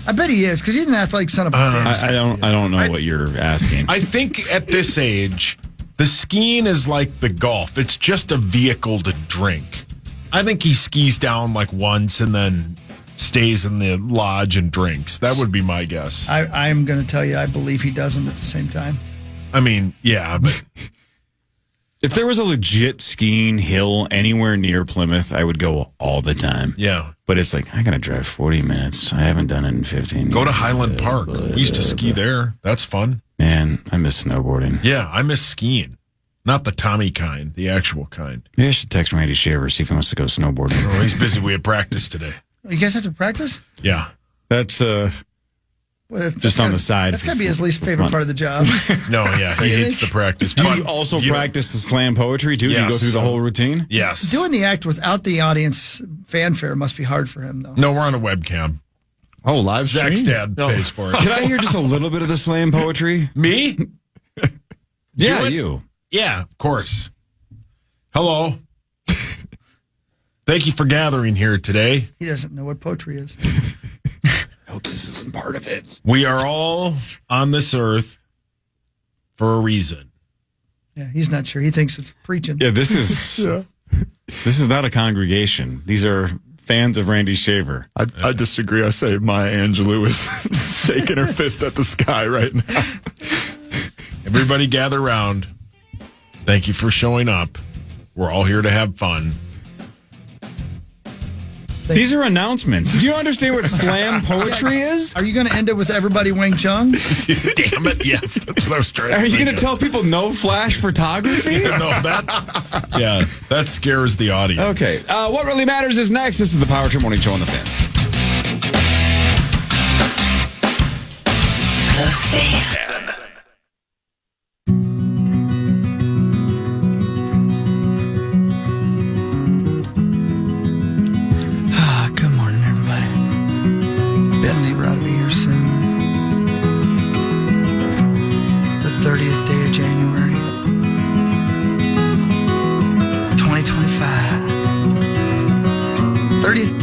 I bet he is, because he's an athletic son of a bitch. I don't know what you're asking. I think at this age, the skiing is like the golf. It's just a vehicle to drink. I think he skis down like once and then stays in the lodge and drinks. That would be my guess. I'm going to tell you, I believe he doesn't at the same time. I mean, yeah, but If there was a legit skiing hill anywhere near Plymouth, I would go all the time. Yeah. But it's like, I got to drive 40 minutes. I haven't done it in 15 years. Go to Highland Park. We used to ski there. That's fun. Man, I miss snowboarding. Yeah, I miss skiing. Not the Tommy kind, the actual kind. Maybe I should text Randy Shaver, see if he wants to go snowboarding. Oh, he's busy. We had practice today. You guys have to practice? Yeah. That's just on the side. That's got to be his least favorite part of the job. No, yeah, he hates the practice. Do you also practice the slam poetry, too? Yes. Do you go through the whole routine? Yes. Doing the act without the audience fanfare must be hard for him, though. No, we're on a webcam. Oh, live stream? Zach's dad pays for it. Can I hear just a little bit of the slam poetry? Me? Yeah, you. Yeah, of course. Hello. Thank you for gathering here today. He doesn't know what poetry is. I hope this isn't part of it. We are all on this earth for a reason. Yeah, he's not sure. He thinks it's preaching. Yeah, this is this is not a congregation. These are fans of Randy Shaver. I disagree. I say Maya Angelou is shaking her fist at the sky right now. Everybody gather around. Thank you for showing up. We're all here to have fun. These are announcements. Do you understand what slam poetry is? Are you going to end it with everybody Wing Chun? Damn it, yes. That's what I was trying to Are you think going to tell people no flash photography? No, that scares the audience. Okay. What really matters is next. This is the Power Trip Morning Show on the Fan. The Fan. Good morning, everybody. Ben Lieber ought to be here soon. It's the 30th day of January, 2025. 30th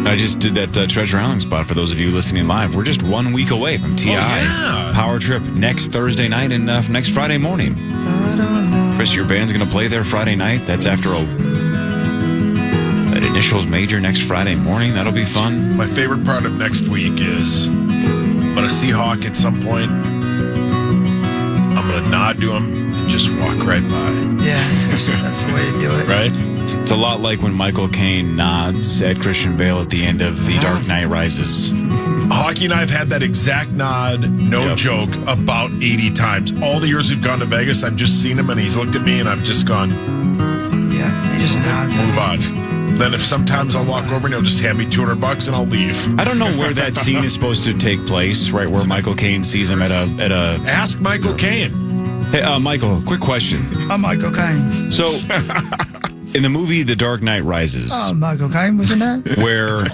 day. I just did that Treasure Island spot for those of you listening live. We're just 1 week away from TI. yeah. Power Trip next Thursday night and next Friday morning. Chris, your band's going to play there Friday night. That's after that Initials Major next Friday morning. That'll be fun. My favorite part of next week is I'm going to see Hawk at some point. I'm going to nod to him and just walk right by. Yeah, that's the way to do it. Right? It's a lot like when Michael Caine nods at Christian Bale at the end of The Dark Knight Rises. Hawkey and I have had that exact nod, no joke, about 80 times. All the years we've gone to Vegas, I've just seen him and he's looked at me and I've just gone, Yeah, he just nods. move on. Then if sometimes I'll walk over and he'll just hand me $200 and I'll leave. I don't know where that scene is supposed to take place, right? Where Michael Caine sees him at a. Ask Michael Caine. Hey, Michael, quick question. I'm Michael Caine. So, in the movie The Dark Knight Rises, Michael Caine was in that? where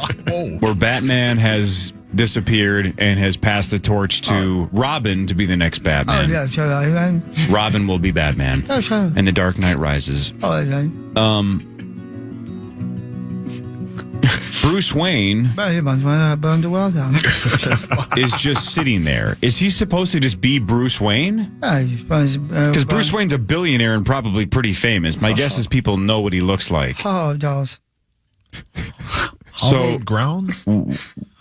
Batman has disappeared and has passed the torch to Robin to be the next Batman. Yeah, sure. Robin will be Batman. Oh, sure. And The Dark Knight Rises. Oh, okay. Bruce Wayne But he must burn the world down. is just sitting there. Is he supposed to just be Bruce Wayne? Because Bruce Wayne's a billionaire and probably pretty famous. My guess is people know what he looks like. Oh, Jaws. So, grounds?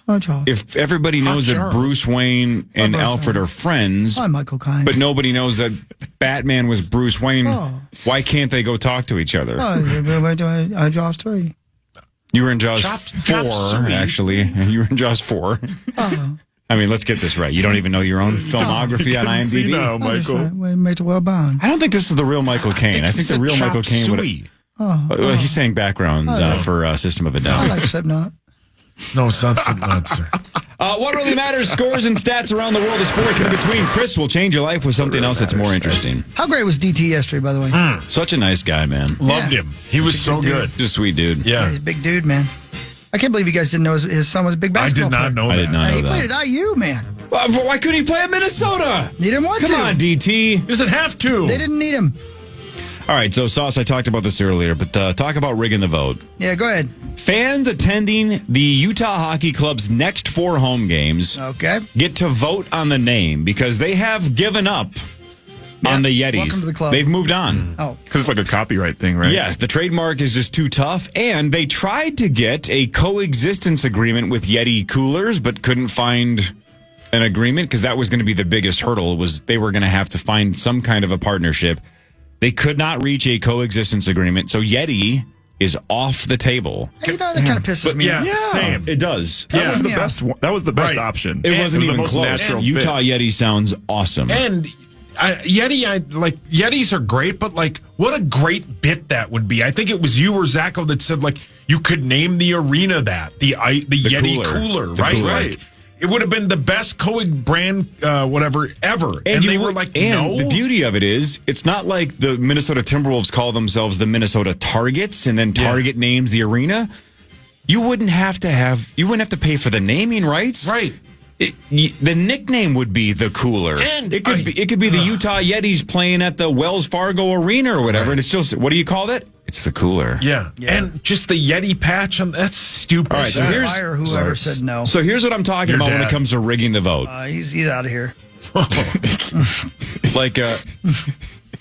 Oh, Jaws. if everybody knows that Bruce Wayne and Bruce Alfred are friends, Hi, Michael Caine. but nobody knows that Batman was Bruce Wayne, Oh. why can't they go talk to each other? Oh, Jaws 3. You were in Jaws Chop 4, suey. actually. You were in Jaws 4. Oh. I mean, let's get this right. You don't even know your own filmography on See IMDb? now, Michael. We made the world bound. I don't think this is the real Michael Caine. I think the real Michael Caine would. Oh, He's saying background for System of a I Down. like Slipknot. No, it's not Slipknot, sir. What really matters? Scores and stats around the world of sports in between. Chris will change your life with something else that's more interesting. How great was DT yesterday, by the way? Such a nice guy, man. Loved him. He was so good. Just a sweet dude. Yeah. He's a big dude, man. I can't believe you guys didn't know his son was a big basketball player. I did not know I that. did not know He that. played at IU, man. Why couldn't he play at Minnesota? He didn't want to. Come on, DT. He doesn't have to. They didn't need him. All right, so Sauce, I talked about this earlier, but talk about rigging the vote. Yeah, go ahead. Fans attending the Utah Hockey Club's next 4 home games Okay. get to vote on the name because they have given up on the Yetis. Welcome to the club. They've moved on. Oh. Because it's like a copyright thing, right? Yes, the trademark is just too tough, and they tried to get a coexistence agreement with Yeti coolers, but couldn't find an agreement because that was going to be the biggest hurdle. Was they were going to have to find some kind of a partnership. They could not reach a coexistence agreement, so Yeti is off the table. You know, that kind of pisses me off. Same. It does. That was the best. That was the best Right. option. It wasn't was the even most close. natural Utah fit. Yeti sounds awesome. And Yetis are great, but like, what a great bit that would be. I think it was you or Zacho that said like you could name the arena that the Yeti cooler, The right? cooler. Right. It would have been the best brand whatever ever, and they were like, no. The beauty of it is, it's not like the Minnesota Timberwolves call themselves the Minnesota Targets, and then Target names the arena. You wouldn't have to pay for the naming rights, right? The nickname would be the cooler, and it could be the Utah Yetis playing at the Wells Fargo Arena or whatever, and it's just, what do you call it? It's the cooler. Yeah. And just the Yeti patch on that's stupid. All right, so here's Fire whoever said no. So here's what I'm talking Your about when dad. it comes to rigging the vote. He's out of here. Like,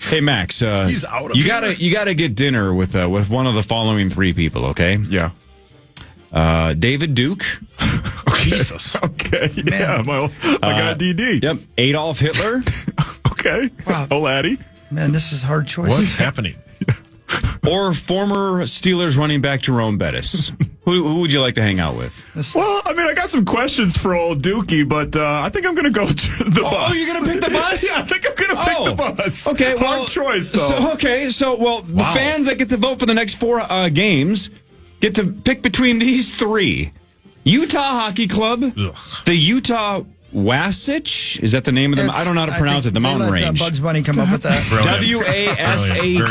hey Max, He's out of you here. you gotta get dinner with one of the following three people, okay? Yeah. David Duke. Jesus. Okay. Yeah. My guy DD. Yep. Adolf Hitler. Okay. Wow. Oh, laddie. Man, this is hard choice. What's happening? Or former Steelers running back Jerome Bettis. Who would you like to hang out with? Well, I mean, I got some questions for old Dookie, but I think I'm going to go to the bus. Oh, you're going to pick the bus? Yeah, I think I'm going to pick the bus. Okay, well, hard choice though. The fans that get to vote for the next 4 games get to pick between these 3: Utah Hockey Club, the Utah Wasatch. Is that the name of them? I don't know how to pronounce it. The Mountain Range. Bugs Bunny come up with that.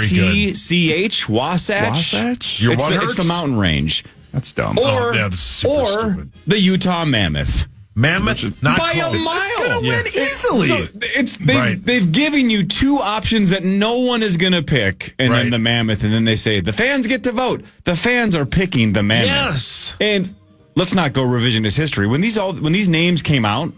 WASATCH. Wasatch. Your It's what the, hurts? it's the Mountain Range. That's dumb. Or, that's super or stupid. the Utah Mammoth. Mammoth, not By close. a mile. It's gonna win easily. So Right. they've given you 2 options that no one is going to pick, and then Right. the Mammoth, and then they say the fans get to vote. The fans are picking the Mammoth. Yes. And let's not go revisionist history. When these names came out,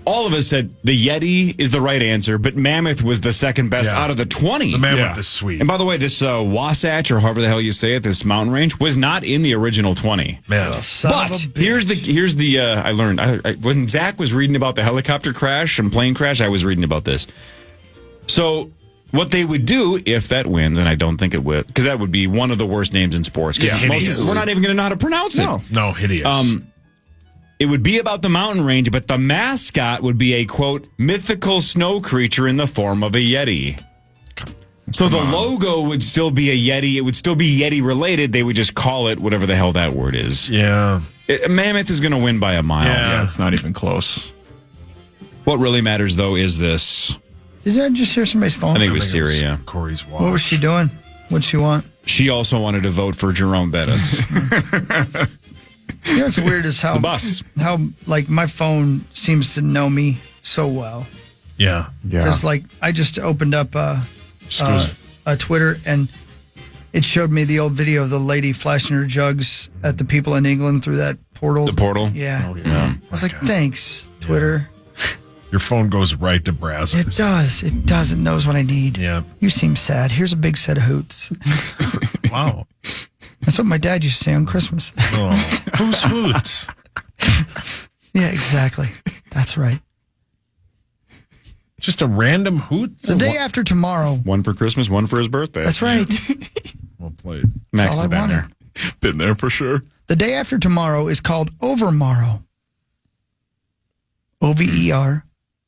all of us said the Yeti is the right answer, but Mammoth was the second best out of the 20. The Mammoth is sweet. And by the way, this Wasatch, or however the hell you say it, this mountain range, was not in the original 20. Man. But here's the I learned when Zach was reading about the helicopter crash and plane crash, I was reading about this. So what they would do if that wins, and I don't think it would, because that would be one of the worst names in sports. Because hideous. we're not even going to know how to pronounce it. No, hideous. It would be about the mountain range, but the mascot would be a, quote, mythical snow creature in the form of a Yeti. So the logo would still be a Yeti. It would still be Yeti related. They would just call it whatever the hell that word is. Yeah. Mammoth is going to win by a mile. Yeah, it's not even close. What really matters, though, is this. Did I just hear somebody's phone? I think it was Siri, yeah. Corey's watch. What was she doing? What'd she want? She also wanted to vote for Jerome Bettis. You know what's weird is how The bus. how like my phone seems to know me so well. Yeah. Because like I just opened up Twitter and it showed me the old video of the lady flashing her jugs at the people in England through that portal. The portal? Yeah. Oh, yeah. I was like, thanks, Twitter. Your phone goes right to Brazzers. It does. It does. It knows what I need. Yeah. You seem sad. Here's a big set of hoots. Wow. That's what my dad used to say on Christmas. Oh, who's hoots? Yeah, exactly. That's right. Just a random hoot? The day after tomorrow. One for Christmas, one for his birthday. That's right. Well played. Max all has I been wanted. there. Been there for sure. The day after tomorrow is called Overmorrow. Over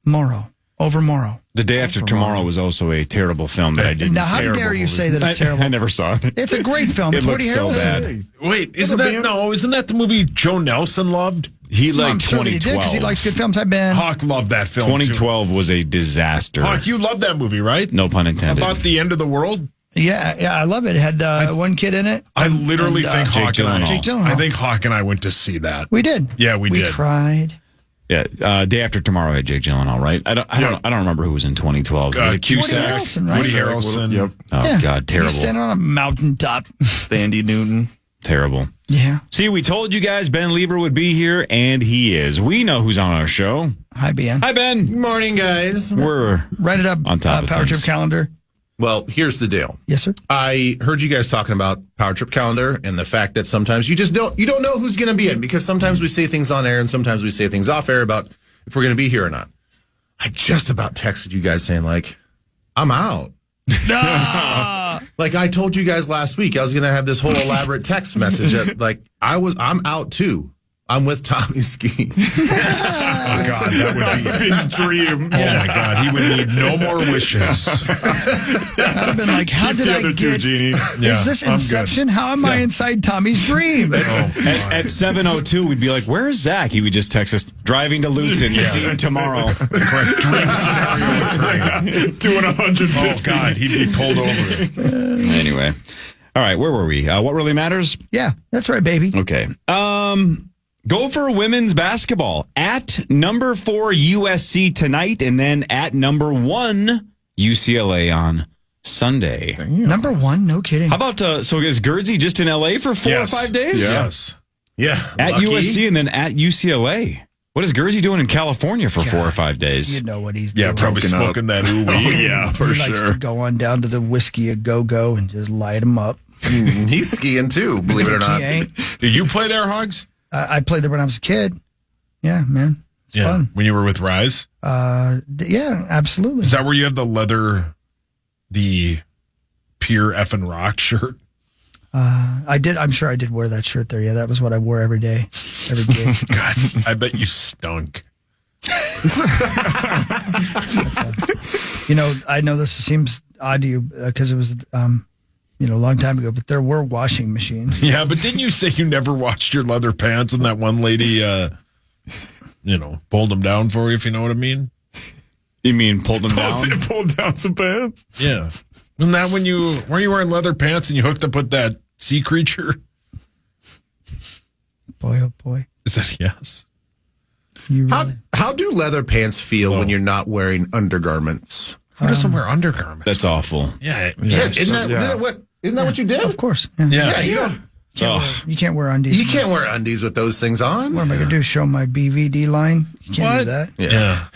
morrow. Overmorrow. The Day After Tomorrow was also a terrible film that I didn't Now, how see. dare you say that it's terrible? I never saw it. It's a great film. It It's looks Woody so Harrelson. bad. Wait, isn't that the movie Joe Nelson loved? He Well, I'm liked sure that he did 2012. because he likes good films. I've been. Hawk loved that film. 2012 was a disaster. Too. Hawk, you loved that movie, right? No pun intended. About the end of the world? Yeah, I love it. It had one kid in it. I literally think Jake Hawk and I. Gyllenhaal. Jake Gyllenhaal. I think Hawk and I went to see that. We did. Yeah, we did. We cried. Yeah, Day After Tomorrow had Jake Gyllenhaal, right? I don't remember who was in 2012. Was it Cusack? Woody Harrelson, right? Woody Harrelson. Yep. Oh Yeah. God, terrible. He's standing on a mountaintop. Andy Newton. Terrible. Yeah. See, we told you guys Ben Lieber would be here, and he is. We know who's on our show. Hi, Ben. Hi, Ben. Good morning, guys. We're Write it up. on top of Power things. Trip calendar. Well, here's the deal. Yes, sir. I heard you guys talking about Power Trip calendar and the fact that sometimes you don't know who's going to be in, because sometimes we say things on air and sometimes we say things off air about if we're going to be here or not. I just about texted you guys saying like, I'm out. Like I told you guys last week, I was going to have this whole elaborate text message. I'm out too. I'm with Tommy Ski. Oh, God, that would be his dream. Oh, my God, he would need no more wishes. I'd have been like, how did I get... Genie. Is this Inception? How am I inside Tommy's dream? At 7:02, we'd be like, where's Zach? He would just text us, driving to Luton. See him tomorrow. Correct. Dream scenario. Doing 150. Oh, God, he'd be pulled over. Anyway. All right, where were we? What really matters? Yeah, that's right, baby. Okay. Gopher women's basketball at number 4 USC tonight, and then at number 1 UCLA on Sunday. Number 1, no kidding. How about so is Guernsey just in LA for 4 or 5 days? Yes. Yeah. At lucky. USC and then at UCLA. What is Guernsey doing in California for 4 or 5 days? You know what he's doing. Yeah, probably smoking that ooh-wee. Oh, yeah, for He likes to go on down to the Whiskey a Go-Go and just light him up. He's skiing too, believe it or not. He ain't. Did you play there, Hogs? I played there when I was a kid. Yeah, man. It's fun. When you were with Rise? Yeah, absolutely. Is that where you have the Pure Effin' Rock shirt? I did. I'm sure I did wear that shirt there. Yeah, that was what I wore every day, every gig. God, I bet you stunk. I know this seems odd to you because it was, a long time ago, but there were washing machines. Yeah, but didn't you say you never washed your leather pants and that one lady, pulled them down for you, if you know what I mean? You mean pulled them down? Pulled down some pants? Yeah. Wasn't that when were you wearing leather pants and you hooked up with that sea creature? Boy, oh boy. Is that yes? You really? How do leather pants feel when you're not wearing undergarments? Who doesn't wear undergarments? That's awful. Yeah. Isn't that what you did? Of course. Yeah. You can't wear undies. You can't wear undies with those things on. What am I going to do? Show my BVD line? You can't do that. Yeah.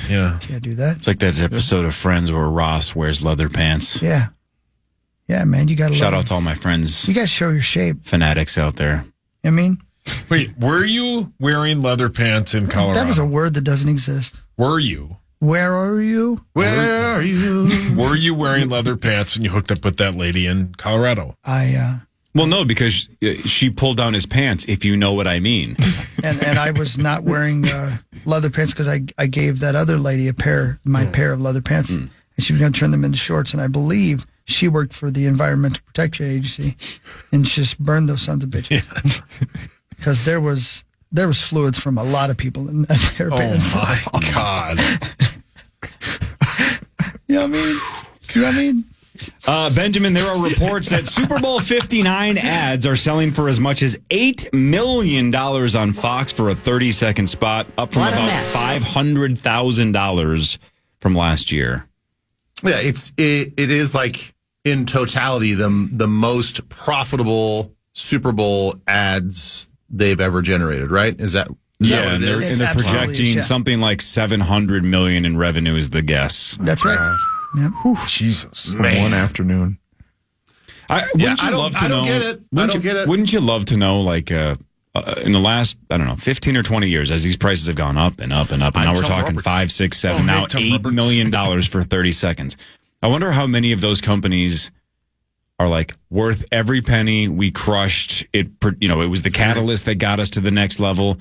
Can't do that. It's like that episode of Friends where Ross wears leather pants. Yeah. Yeah, man, you got to Shout out to all my friends. You got to show your shape. Fanatics out there. I mean, wait, were you wearing leather pants in Colorado? That was a word that doesn't exist. Were you? Where are you? Where are you? Were you wearing leather pants when you hooked up with that lady in Colorado? Well, no, because she pulled down his pants, if you know what I mean. and I was not wearing leather pants because I gave that other lady pair of leather pants, and she was going to turn them into shorts, and I believe she worked for the Environmental Protection Agency, and just burned those sons of bitches. Because there was fluids from a lot of people in that pair of pants. Oh, my God. You know what I mean? Benjamin, there are reports that Super Bowl 59 ads are selling for as much as $8 million on Fox for a 30-second spot, up from about $500,000 from last year. Yeah, it is like in totality the most profitable Super Bowl ads they've ever generated, right? Is that yeah, and they're projecting something like $700 million in revenue is the guess. That's right. Yep. Jesus, man. One afternoon. I don't get it. Wouldn't you love to know, like, in the last, 15 or 20 years, as these prices have gone up and up and up, and now we're talking Roberts. 5, 6, 7, now $8 million for 30 seconds. I wonder how many of those companies are like worth every penny. We crushed it. It was the catalyst that got us to the next level.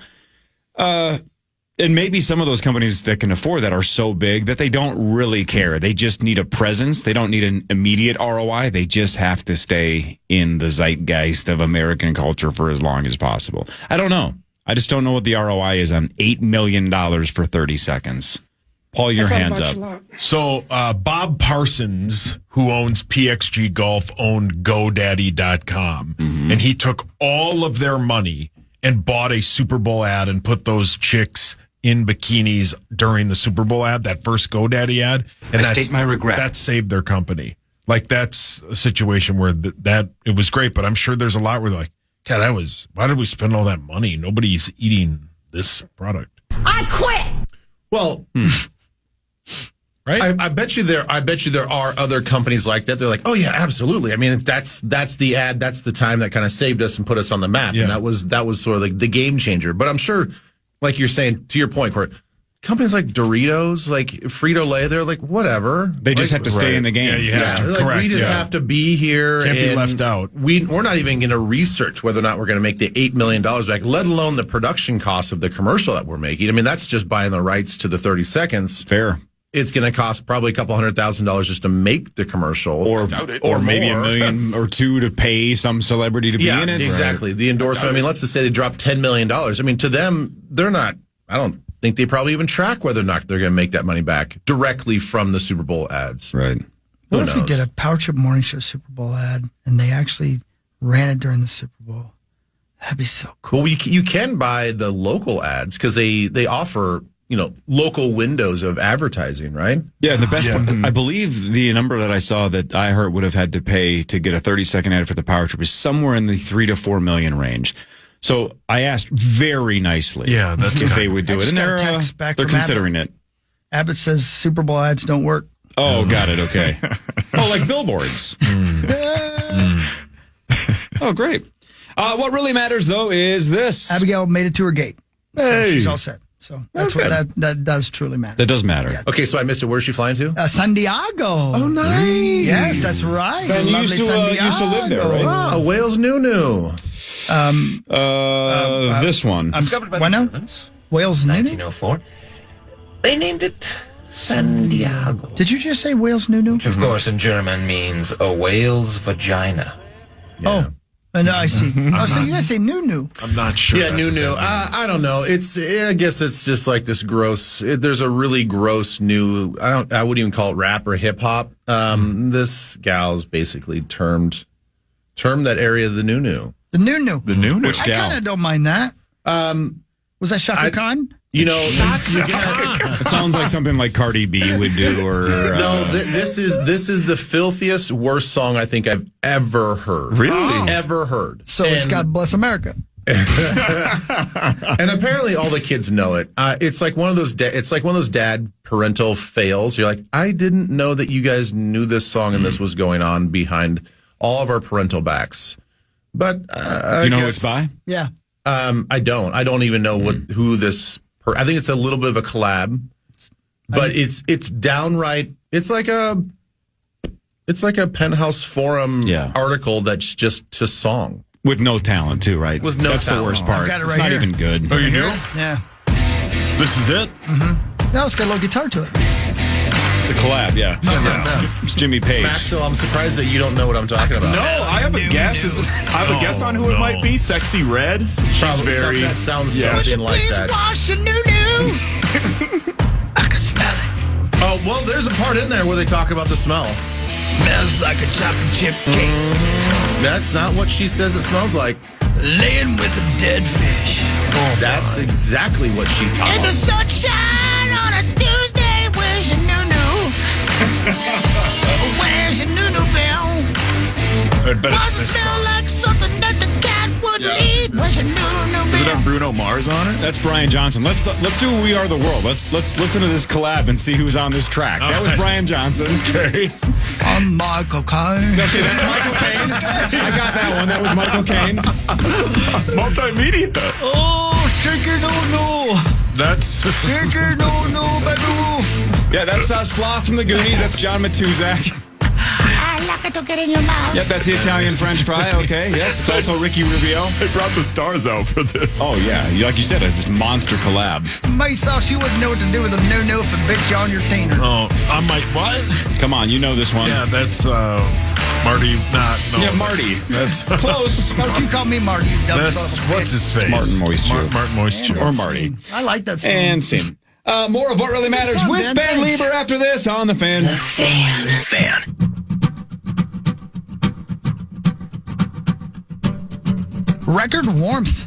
And maybe some of those companies that can afford that are so big that they don't really care. They just need a presence. They don't need an immediate ROI. They just have to stay in the zeitgeist of American culture for as long as possible. I don't know. I just don't know what the ROI is on $8 million for 30 seconds. Paul, your hands up. So Bob Parsons, who owns PXG Golf, owned GoDaddy.com. Mm-hmm. And he took all of their money and bought a Super Bowl ad and put those chicks in bikinis during the Super Bowl ad, that first GoDaddy ad. And I state my regret. That saved their company. Like, that's a situation where that it was great, but I'm sure there's a lot where they're like, yeah, why did we spend all that money? Nobody's eating this product. I quit. Well, right? I bet you there are other companies like that. They're like, oh yeah, absolutely. I mean, that's the ad, that's the time that kind of saved us and put us on the map. Yeah. And that was sort of like the game changer. But I'm sure, like you're saying, to your point, Court, companies like Doritos, like Frito-Lay, they're like, whatever. They just have to stay in the game. Yeah, you have to. Like, Correct, we just have to be here. Can't be and left out. We're not even going to research whether or not we're going to make the $8 million back, let alone the production costs of the commercial that we're making. I mean, that's just buying the rights to the 30 seconds. Fair. It's going to cost probably a couple $100,000 just to make the commercial. Or maybe $1 million or $2 million to pay some celebrity to be in it. Exactly. The endorsement. I mean, let's just say they drop $10 million. I mean, to them, they're not, I don't think they probably even track whether or not they're going to make that money back directly from the Super Bowl ads. Right. What if we did a Power Trip Morning Show Super Bowl ad and they actually ran it during the Super Bowl? That'd be so cool. Well, you can buy the local ads because they offer, local windows of advertising, right? Yeah, the best part, I believe the number that I saw that iHeart would have had to pay to get a 30-second ad for the Power Trip is somewhere in the $3 to $4 million range. So I asked very nicely if they would do it, and they're considering it. Abbott says Super Bowl ads don't work. Oh, got it. Okay. Like billboards. Oh, great. What really matters, though, is this. Abigail made it to her gate. So Hey. she's all set. So that's what that does truly matter. That does matter. Yeah. Okay, so I missed it. Where's she flying to? San Diego. Oh, nice. Yes, that's right. Ben, you Lovely used to, San Diego. used to live there, right? Wow, Wales Nunu. This one. Why no? Wales Nunu? 1904. They named it San Diego. Did you just say Wales Nunu? Which, of course, in German means a whale's vagina. Oh, no, I see. So you guys say Nunu. I'm not sure. Yeah, Nunu. I don't know. I guess it's just like this gross. There's a really gross new. I wouldn't even call it rap or hip hop. This gal's basically termed that area the Nunu. The Nunu. The Nunu. Which I gal? kind of don't mind that. Was that Shaka Khan? It sounds like something like Cardi B would do, or no. This is the filthiest, worst song I think I've ever heard. Really? Ever heard. So it's God Bless America. And apparently all the kids know it. It's like one of those. It's like one of those dad parental fails. You're like, I didn't know that you guys knew this song and this was going on behind all of our parental backs. But you know who it's by? Yeah. I don't. I don't even know who this. I think it's a little bit of a collab, but it's downright. It's like a Penthouse Forum article that's just to song with no talent too, right? With no That's talent. the worst part. I've got it It's right not here. even good. Oh, you do? Yeah. This is it? Now it's got a little guitar to it. It's a collab, yeah. It's Jimmy Page. Maxwell, I'm surprised that you don't know what I'm talking about. No, I have a guess. I have a guess on who it might be. Sexy Red. She's Probably very. that sounds something like that. Wash your Nunu. I can smell it. Oh, well, there's a part in there where they talk about the smell. Smells like a chocolate chip cake. That's not what she says it smells like. Laying with a dead fish. That's exactly what she talks In the about. sunshine on a Tuesday, where's your Nunu? Where's your Nunu bell? But Why does it smell like something that the cat wouldn't eat? Where's your Nunu Does it bell? have Bruno Mars on it? That's Brian Johnson. Let's do We Are the World. Let's listen to this collab and see who's on this track. That was Brian Johnson. Okay. I'm Michael Caine. Okay, that's Michael Caine. I got that one. That was Michael Caine. Multimedia. Oh, shake your Nunu. That's. Shake your Nunu, baby. Yeah, that's Sloth from the Goonies. That's John Matuzak. I like it to get in your mouth. Yep, that's the Italian French fry. Okay, yep. It's also Ricky Rubio. They brought the stars out for this. Oh, yeah. Like you said, a just monster collab. Mate sauce, you wouldn't know what to do with a Nunu if it bit you on your teener. Oh, I'm like, what? Come on, you know this one. Yeah, that's Marty. No. Yeah, Marty. That's Close. Don't you call me Marty, you dumb That's son of a what's bitch. his face? Martin Moisture. Martin Moisture. Or Marty. I like that song. And scene. More of What Really It's a good Matters song, with Ben. Ben Thanks. Lieber after this on The Fan. Fan. Record warmth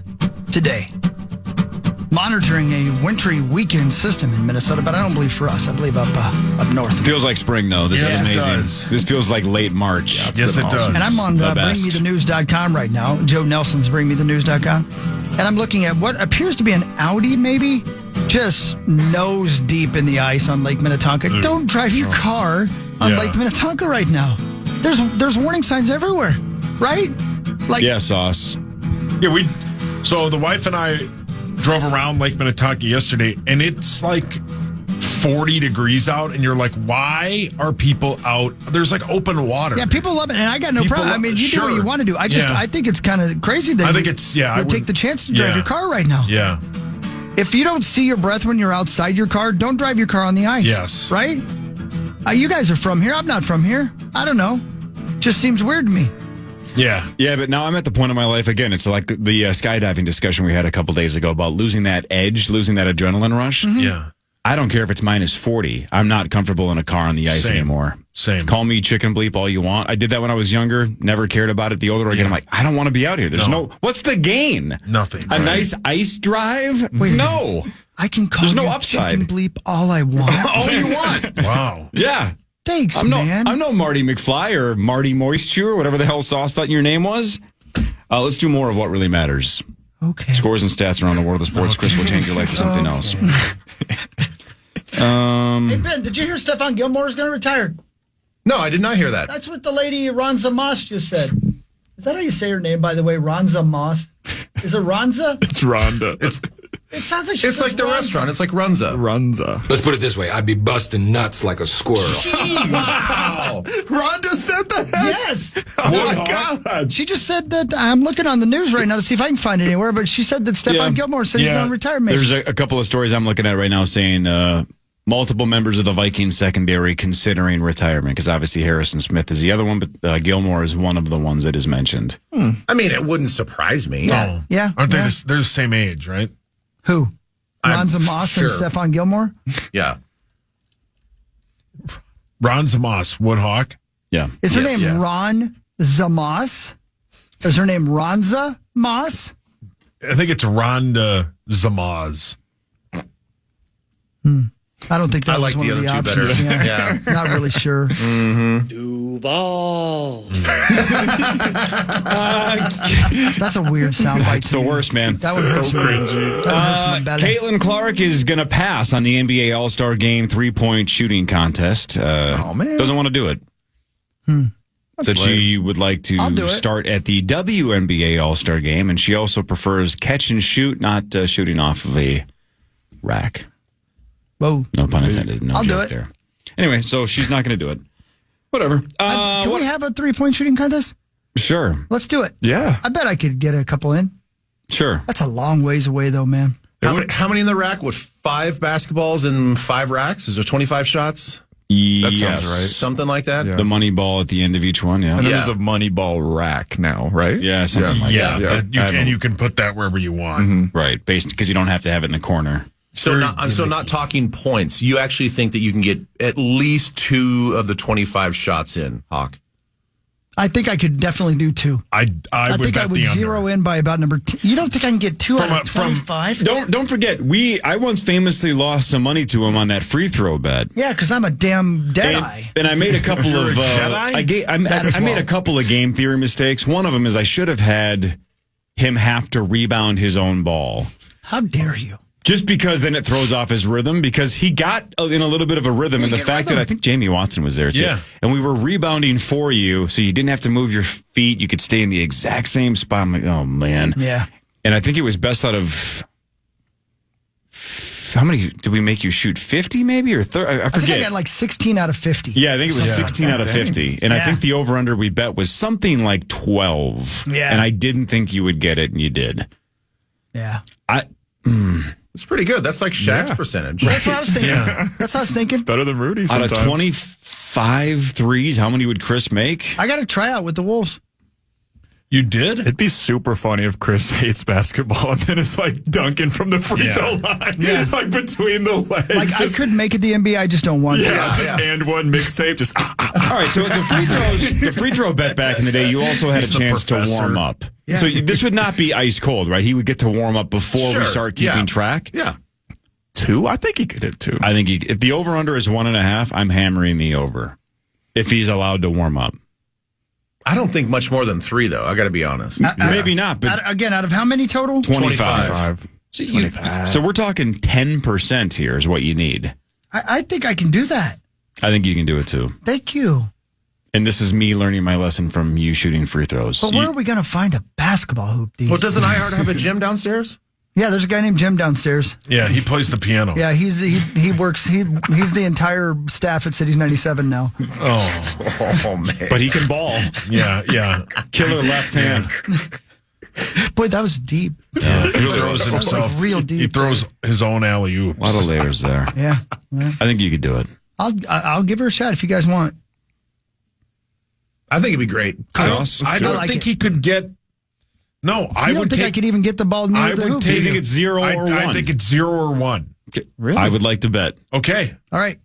today. Monitoring a wintry weekend system in Minnesota, but I don't believe for us. I believe up north. Feels like spring, though. This Yes, is it amazing. does. This feels like late March. Yes, it does. And I'm on The best. bringmethenews.com right now. Joe Nelson's bringmethenews.com. And I'm looking at what appears to be an Audi, maybe, just nose deep in the ice on Lake Minnetonka. Don't drive your car on Yeah. Lake Minnetonka right now. There's warning signs everywhere, right? Like, Yeah, Sauce. Yeah, so the wife and I drove around Lake Minnetonka yesterday, and it's like 40 degrees out, and you're like, why are people out? There's like open water. Yeah, people love it, and I got no problem. I mean, you do what you want to do. I think it's kind of crazy that you would take the chance to drive your car right now. Yeah. If you don't see your breath when you're outside your car, don't drive your car on the ice. Yes. Right? You guys are from here. I'm not from here. I don't know. Just seems weird to me. Yeah. Yeah, but now I'm at the point in my life, again, it's like the skydiving discussion we had a couple days ago about losing that edge, losing that adrenaline rush. Mm-hmm. Yeah. I don't care if it's minus 40. I'm not comfortable in a car on the ice anymore. Same. Call me chicken bleep all you want. I did that when I was younger. Never cared about it. The older I get, I'm like, I don't want to be out here. There's no what's the gain? Nothing. A nice ice drive? Wait, no. I can call There's no you upside. chicken bleep all I want. All you want. Wow. Yeah. Thanks, man. I'm man. no Marty McFly or Marty Moisture or whatever the hell Sauce thought your name was. Let's do more of what really matters. Okay. Scores and stats around the world of sports. Chris will change your life for something else. Hey, Ben, did you hear Stephon Gilmore is going to retire? No, I did not hear that. That's what the lady Ronza Moss just said. Is that how you say her name, by the way? Ronza Moss? Is it Ronza? It's Rhonda. It sounds like she It's says like the Ronza. restaurant. It's like Runza. Runza. Let's put it this way. I'd be busting nuts like a squirrel. Wow. Rhonda said that? Yes. Oh, my God. She just said that. I'm looking on the news right now to see if I can find it anywhere, but she said that Stephon Gilmore said he's going to retire. Maybe. There's a couple of stories I'm looking at right now saying multiple members of the Vikings secondary considering retirement, because obviously Harrison Smith is the other one, but Gilmore is one of the ones that is mentioned. I mean, it wouldn't surprise me. No. Yeah. Aren't they they're the same age, right? Who? Ronza Moss sure. and Stephon Gilmore? Yeah. Ron Zamos, Woodhawk. Yeah. Is her name Ron Zamoss? Is her name Ronza Moss? I think it's Rhonda Zamaz. I don't think that I was like one the of the other two options. better. Yeah. Yeah. Not really sure. Duval. That's a weird soundbite. It's the worst, man. That one hurts me. That one hurts my belly. Caitlin Clark is going to pass on the NBA All-Star Game 3-point shooting contest. Oh, man. Doesn't want to do it. That she would like to start at the WNBA All-Star Game, and she also prefers catch and shoot, not shooting off of a rack. Whoa. No pun intended. No I'll do joke it. there. Anyway, so she's not going to do it. Whatever. Can we have a 3-point shooting contest? Sure. Let's do it. Yeah. I bet I could get a couple in. Sure. That's a long ways away, though, man. How many in the rack? With 5 basketballs and 5 racks? Is there 25 shots? That sounds right. Something like that? The money ball at the end of each one, yeah. And then there's a money ball rack now, right? Yeah, something like that. And you can put that wherever you want. Right, because you don't have to have it in the corner. So not talking points. You actually think that you can get at least 2 of the 25 shots in, Hawk? I think I could definitely do 2. I would think bet I would the under. zero in by about number 10. You don't think I can get 2 out of 25? Don't forget, I once famously lost some money to him on that free throw bet. Yeah, because I'm a damn deadeye. And I made a couple of I made a couple of game theory mistakes. One of them is I should have had him have to rebound his own ball. How dare you? Just because then it throws off his rhythm, because he got in a little bit of a rhythm, and the fact that I think Jamie Watson was there too. Yeah. And we were rebounding for you, so you didn't have to move your feet. You could stay in the exact same spot. I'm like, oh man. Yeah. And I think it was best out of how many did we make you shoot? 50 maybe or 30? I forget. I think I got like 16 out of 50. Yeah, I think it was 16 out of 50. And I think the over-under we bet was something like 12. Yeah. And I didn't think you would get it, and you did. Yeah. It's pretty good. That's like Shaq's percentage. That's what I was thinking. That's what I was thinking. It's better than Rudy Out sometimes. of 25 threes, how many would Chris make? I got to try out with the Wolves. You did? It'd be super funny if Chris hates basketball and then it's like dunking from the free throw line, like between the legs. Like, I could make it the NBA, I just don't want to. And one mixtape, just All right, so the free throw bet back in the day, you also had a chance to warm up. Yeah. So this would not be ice cold, right? He would get to warm up before we start keeping track. Yeah. 2? I think he could hit 2. I think if the over under is 1.5, I'm hammering the over. If he's allowed to warm up. I don't think much more than 3, though. I got to be honest. Maybe not, but Again, out of how many total? 25. So we're talking 10% here is what you need. I think I can do that. I think you can do it too. Thank you. And this is me learning my lesson from you shooting free throws. But where are we going to find a basketball hoop, Well, doesn't iHeart have a gym downstairs? Yeah, there's a guy named Jim downstairs. Yeah, he plays the piano. Yeah, he works. He's the entire staff at Cities 97 now. Oh man! But he can ball. Yeah. Killer left hand. Boy, that was deep. Yeah, he throws himself. Real deep. He throws his own alley-oops. A lot of layers there. Yeah. I think you could do it. I'll give her a shot if you guys want. I think it'd be great. I don't think he could get. No, I would think I could even get the ball near the hoop. Do you think it's 0 or 1? I think it's 0 or 1. Okay. Really? I would like to bet. Okay. All right.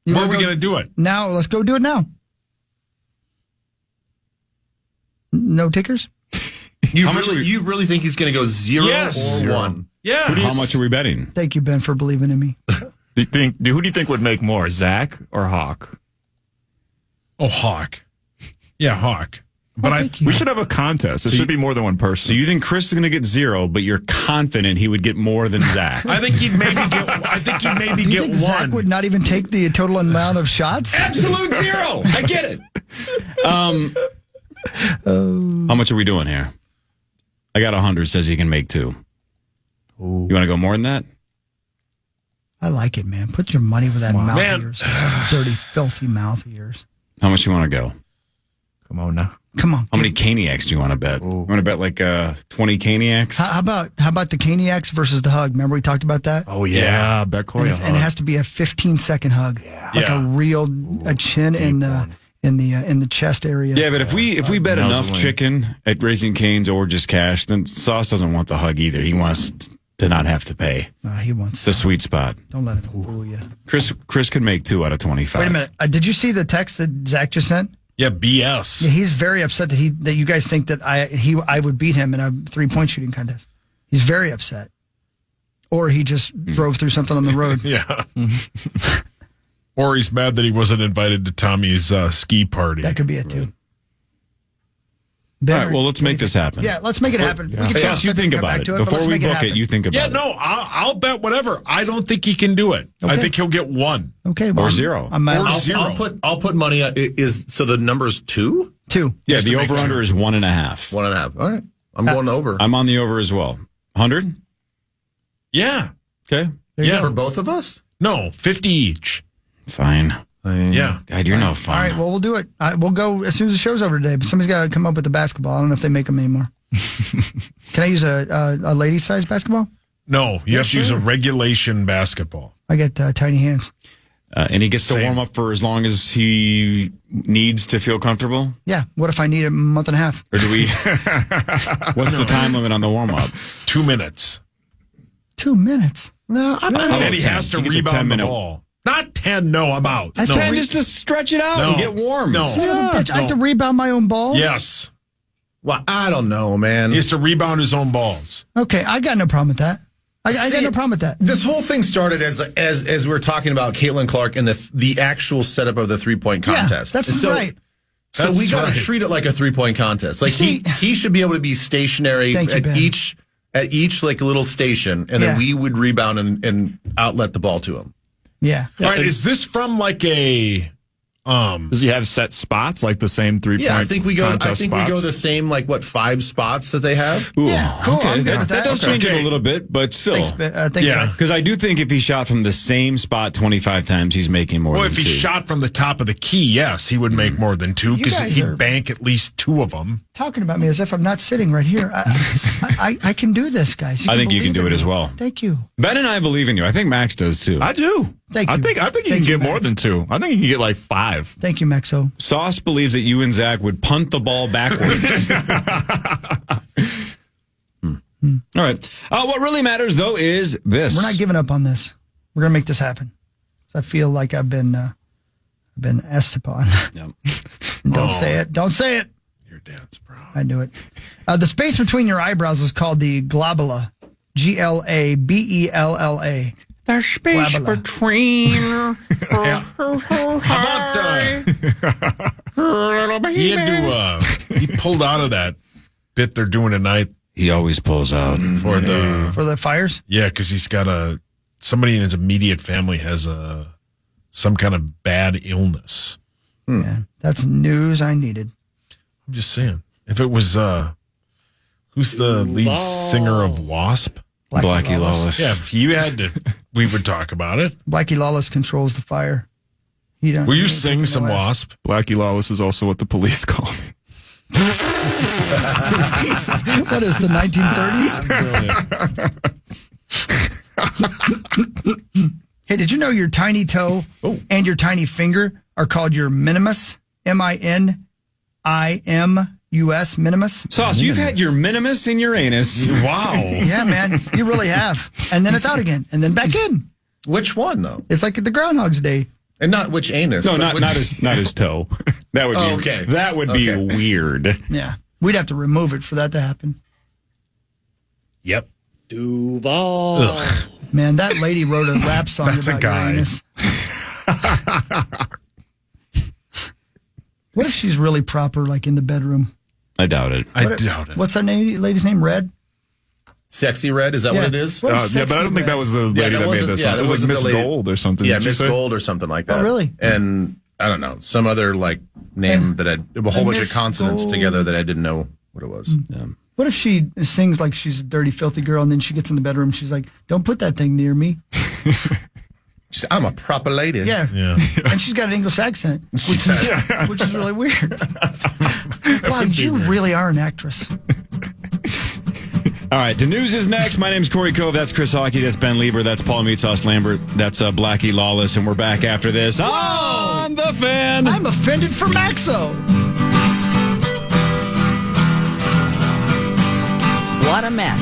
Where are we going to do it? Now, let's go do it now. No tickers? You really think he's going to go 0 or 1? Yeah. How much are we betting? Thank you, Ben, for believing in me. Who do you think would make more, Zach or Hawk? Oh, Hawk. Yeah, Hawk. But we should have a contest. It should be more than one person. So you think Chris is going to get 0, but you're confident he would get more than Zach? I think he'd maybe get. Do you think 1. Zach would not even take the total amount of shots? Absolute 0. I get it. How much are we doing here? I got 100. Says he can make 2. Ooh. You want to go more than that? I like it, man. Put your money where that mouth Man. of yours. Dirty, filthy mouth of yours. How much you want to go? Come on now. Come on. How many Caniacs do you want to bet? You want to bet like 20 Caniacs? How about the Caniacs versus the hug? Remember we talked about that? Oh yeah, bet Corey. And it has to be a 15-second hug, like a real chin in the chest area. Yeah, but if we bet enough chicken at Raising Cane's or just cash, then Sauce doesn't want the hug either. He wants to not have to pay. He wants the sweet spot. Don't let him fool you. Chris could make 2 out of 25. Wait a minute. Did you see the text that Zach just sent? Yeah, BS. Yeah, he's very upset that you guys think that I would beat him in a 3-point shooting contest. He's very upset. Or he just drove through something on the road. Yeah. Or he's mad that he wasn't invited to Tommy's ski party. That could be it too. All right, well, let's make this happen. Yeah, let's make it happen. Yeah. Sauce, you think about it. Before we book it, you think about it. Yeah, no, I'll bet whatever. I don't think he can do it. Okay. I think he'll get 1. Okay, or 0. Or 0. I'll put money on so the number is 2? 2. Yeah, the over-under is 1.5. 1.5. All right. I'm going over. I'm on the over as well. 100? Yeah. Okay. Yeah. For both of us? No, 50 each. Fine. Yeah. God, you're no fun. All right, well, we'll do it. We'll go as soon as the show's over today, but somebody's got to come up with the basketball. I don't know if they make them anymore. Can I use a lady size basketball? No, you have to use a regulation basketball. I get tiny hands. And he gets to warm up for as long as he needs to feel comfortable? Yeah. What if I need a month and a half? Or do we... What's the time limit on the warm-up? 2 minutes. 2 minutes? No, and he has to rebound the ball. Not 10, no, I'm out. 10 just to stretch it out and get warm. No. Bitch, I have to rebound my own balls? Yes. Well, I don't know, man. He has to rebound his own balls. Okay, I got no problem with that. I got no problem with that. This whole thing started as we were talking about Caitlin Clark and the actual setup of the 3-point contest. Yeah, that's right. So we got to treat it like a 3-point contest. Like he should be able to be stationary at each like little station, and then we would rebound and outlet the ball to him. Yeah. All right. Is this from like a? Does he have set spots like the same 3-point? Yeah, I think we go. contest we spots? go the same 5 spots that they have. Ooh, Yeah, cool. Okay. I'm good with that. That does change it a little bit, but still. Thanks, Yeah. Because I do think if he shot from the same spot 25 times, he's making more Well, than if he 2. shot from the top of the key, yes, he would make more than 2 because guys he'd are- bank at least 2 of them. Talking about me as if I'm not sitting right here. I can do this, guys. I think you can do it as well. Thank you. Ben and I believe in you. I think Max does too. I do. Thank you. I think you Thank can you, get more Max. than 2. I think you can get like 5. Thank you, Maxo. Sauce believes that you and Zach would punt the ball backwards. All right. What really matters, though, is this. We're not giving up on this. We're gonna make this happen. I feel like I've been asked upon. Yep. Don't say it. Don't say it. Your dad's bro. I knew it. The space between your eyebrows is called the glabella. Glabella. The space Glabella. between. How about he had to he pulled out of that bit they're doing tonight He always pulls out. for the fires? yeah, because he's got somebody in his immediate family has some kind of bad illness. Yeah. That's news I needed. I'm just saying, if it was who's the lead singer of Wasp? Blackie Lawless. Yeah, if you had to, we would talk about it. Blackie Lawless controls the fire. Will you sing some no Wasp? Blackie Lawless is also what the police call me. What is the 1930s? Hey, did you know your tiny toe and your tiny finger are called your minimus? M-I-N-I-M-U-S, minimus. Sauce, you've had your minimus in your anus. Wow. Yeah, man, you really have. And then it's out again, and then back in. Which one, though? It's like the Groundhog's Day. And not which anus. No, but not his toe. That would be okay. That would be weird. Yeah, we'd have to remove it for that to happen. Yep. Duval. Man, that lady wrote a rap song That's a about guy. Uranus. What if she's really proper, like in the bedroom? I doubt it. I doubt it. What's that lady's name? Red? Sexy Red, is that what it is? What is Yeah, but I don't Sexy think that Red? was the lady that made this song. It was like Miss Gold or something. Yeah, Did you Miss say? Gold or something like that. Oh, really? And I don't know, some other like name that a whole bunch of Miss consonants Gold. together that I didn't know what it was. What if she sings like she's a dirty, filthy girl, and then she gets in the bedroom, she's like, don't put that thing near me. She said, I'm a proper lady. Yeah. And she's got an English accent, which is really weird. Wow, you really are an actress. All right, the news is next. My name's Corey Cove. That's Chris Hawkey. That's Ben Lieber. That's Paul Meatsauce Lambert. That's Blackie Lawless. And we're back after this on The Fan. I'm offended for Maxo. What a mess.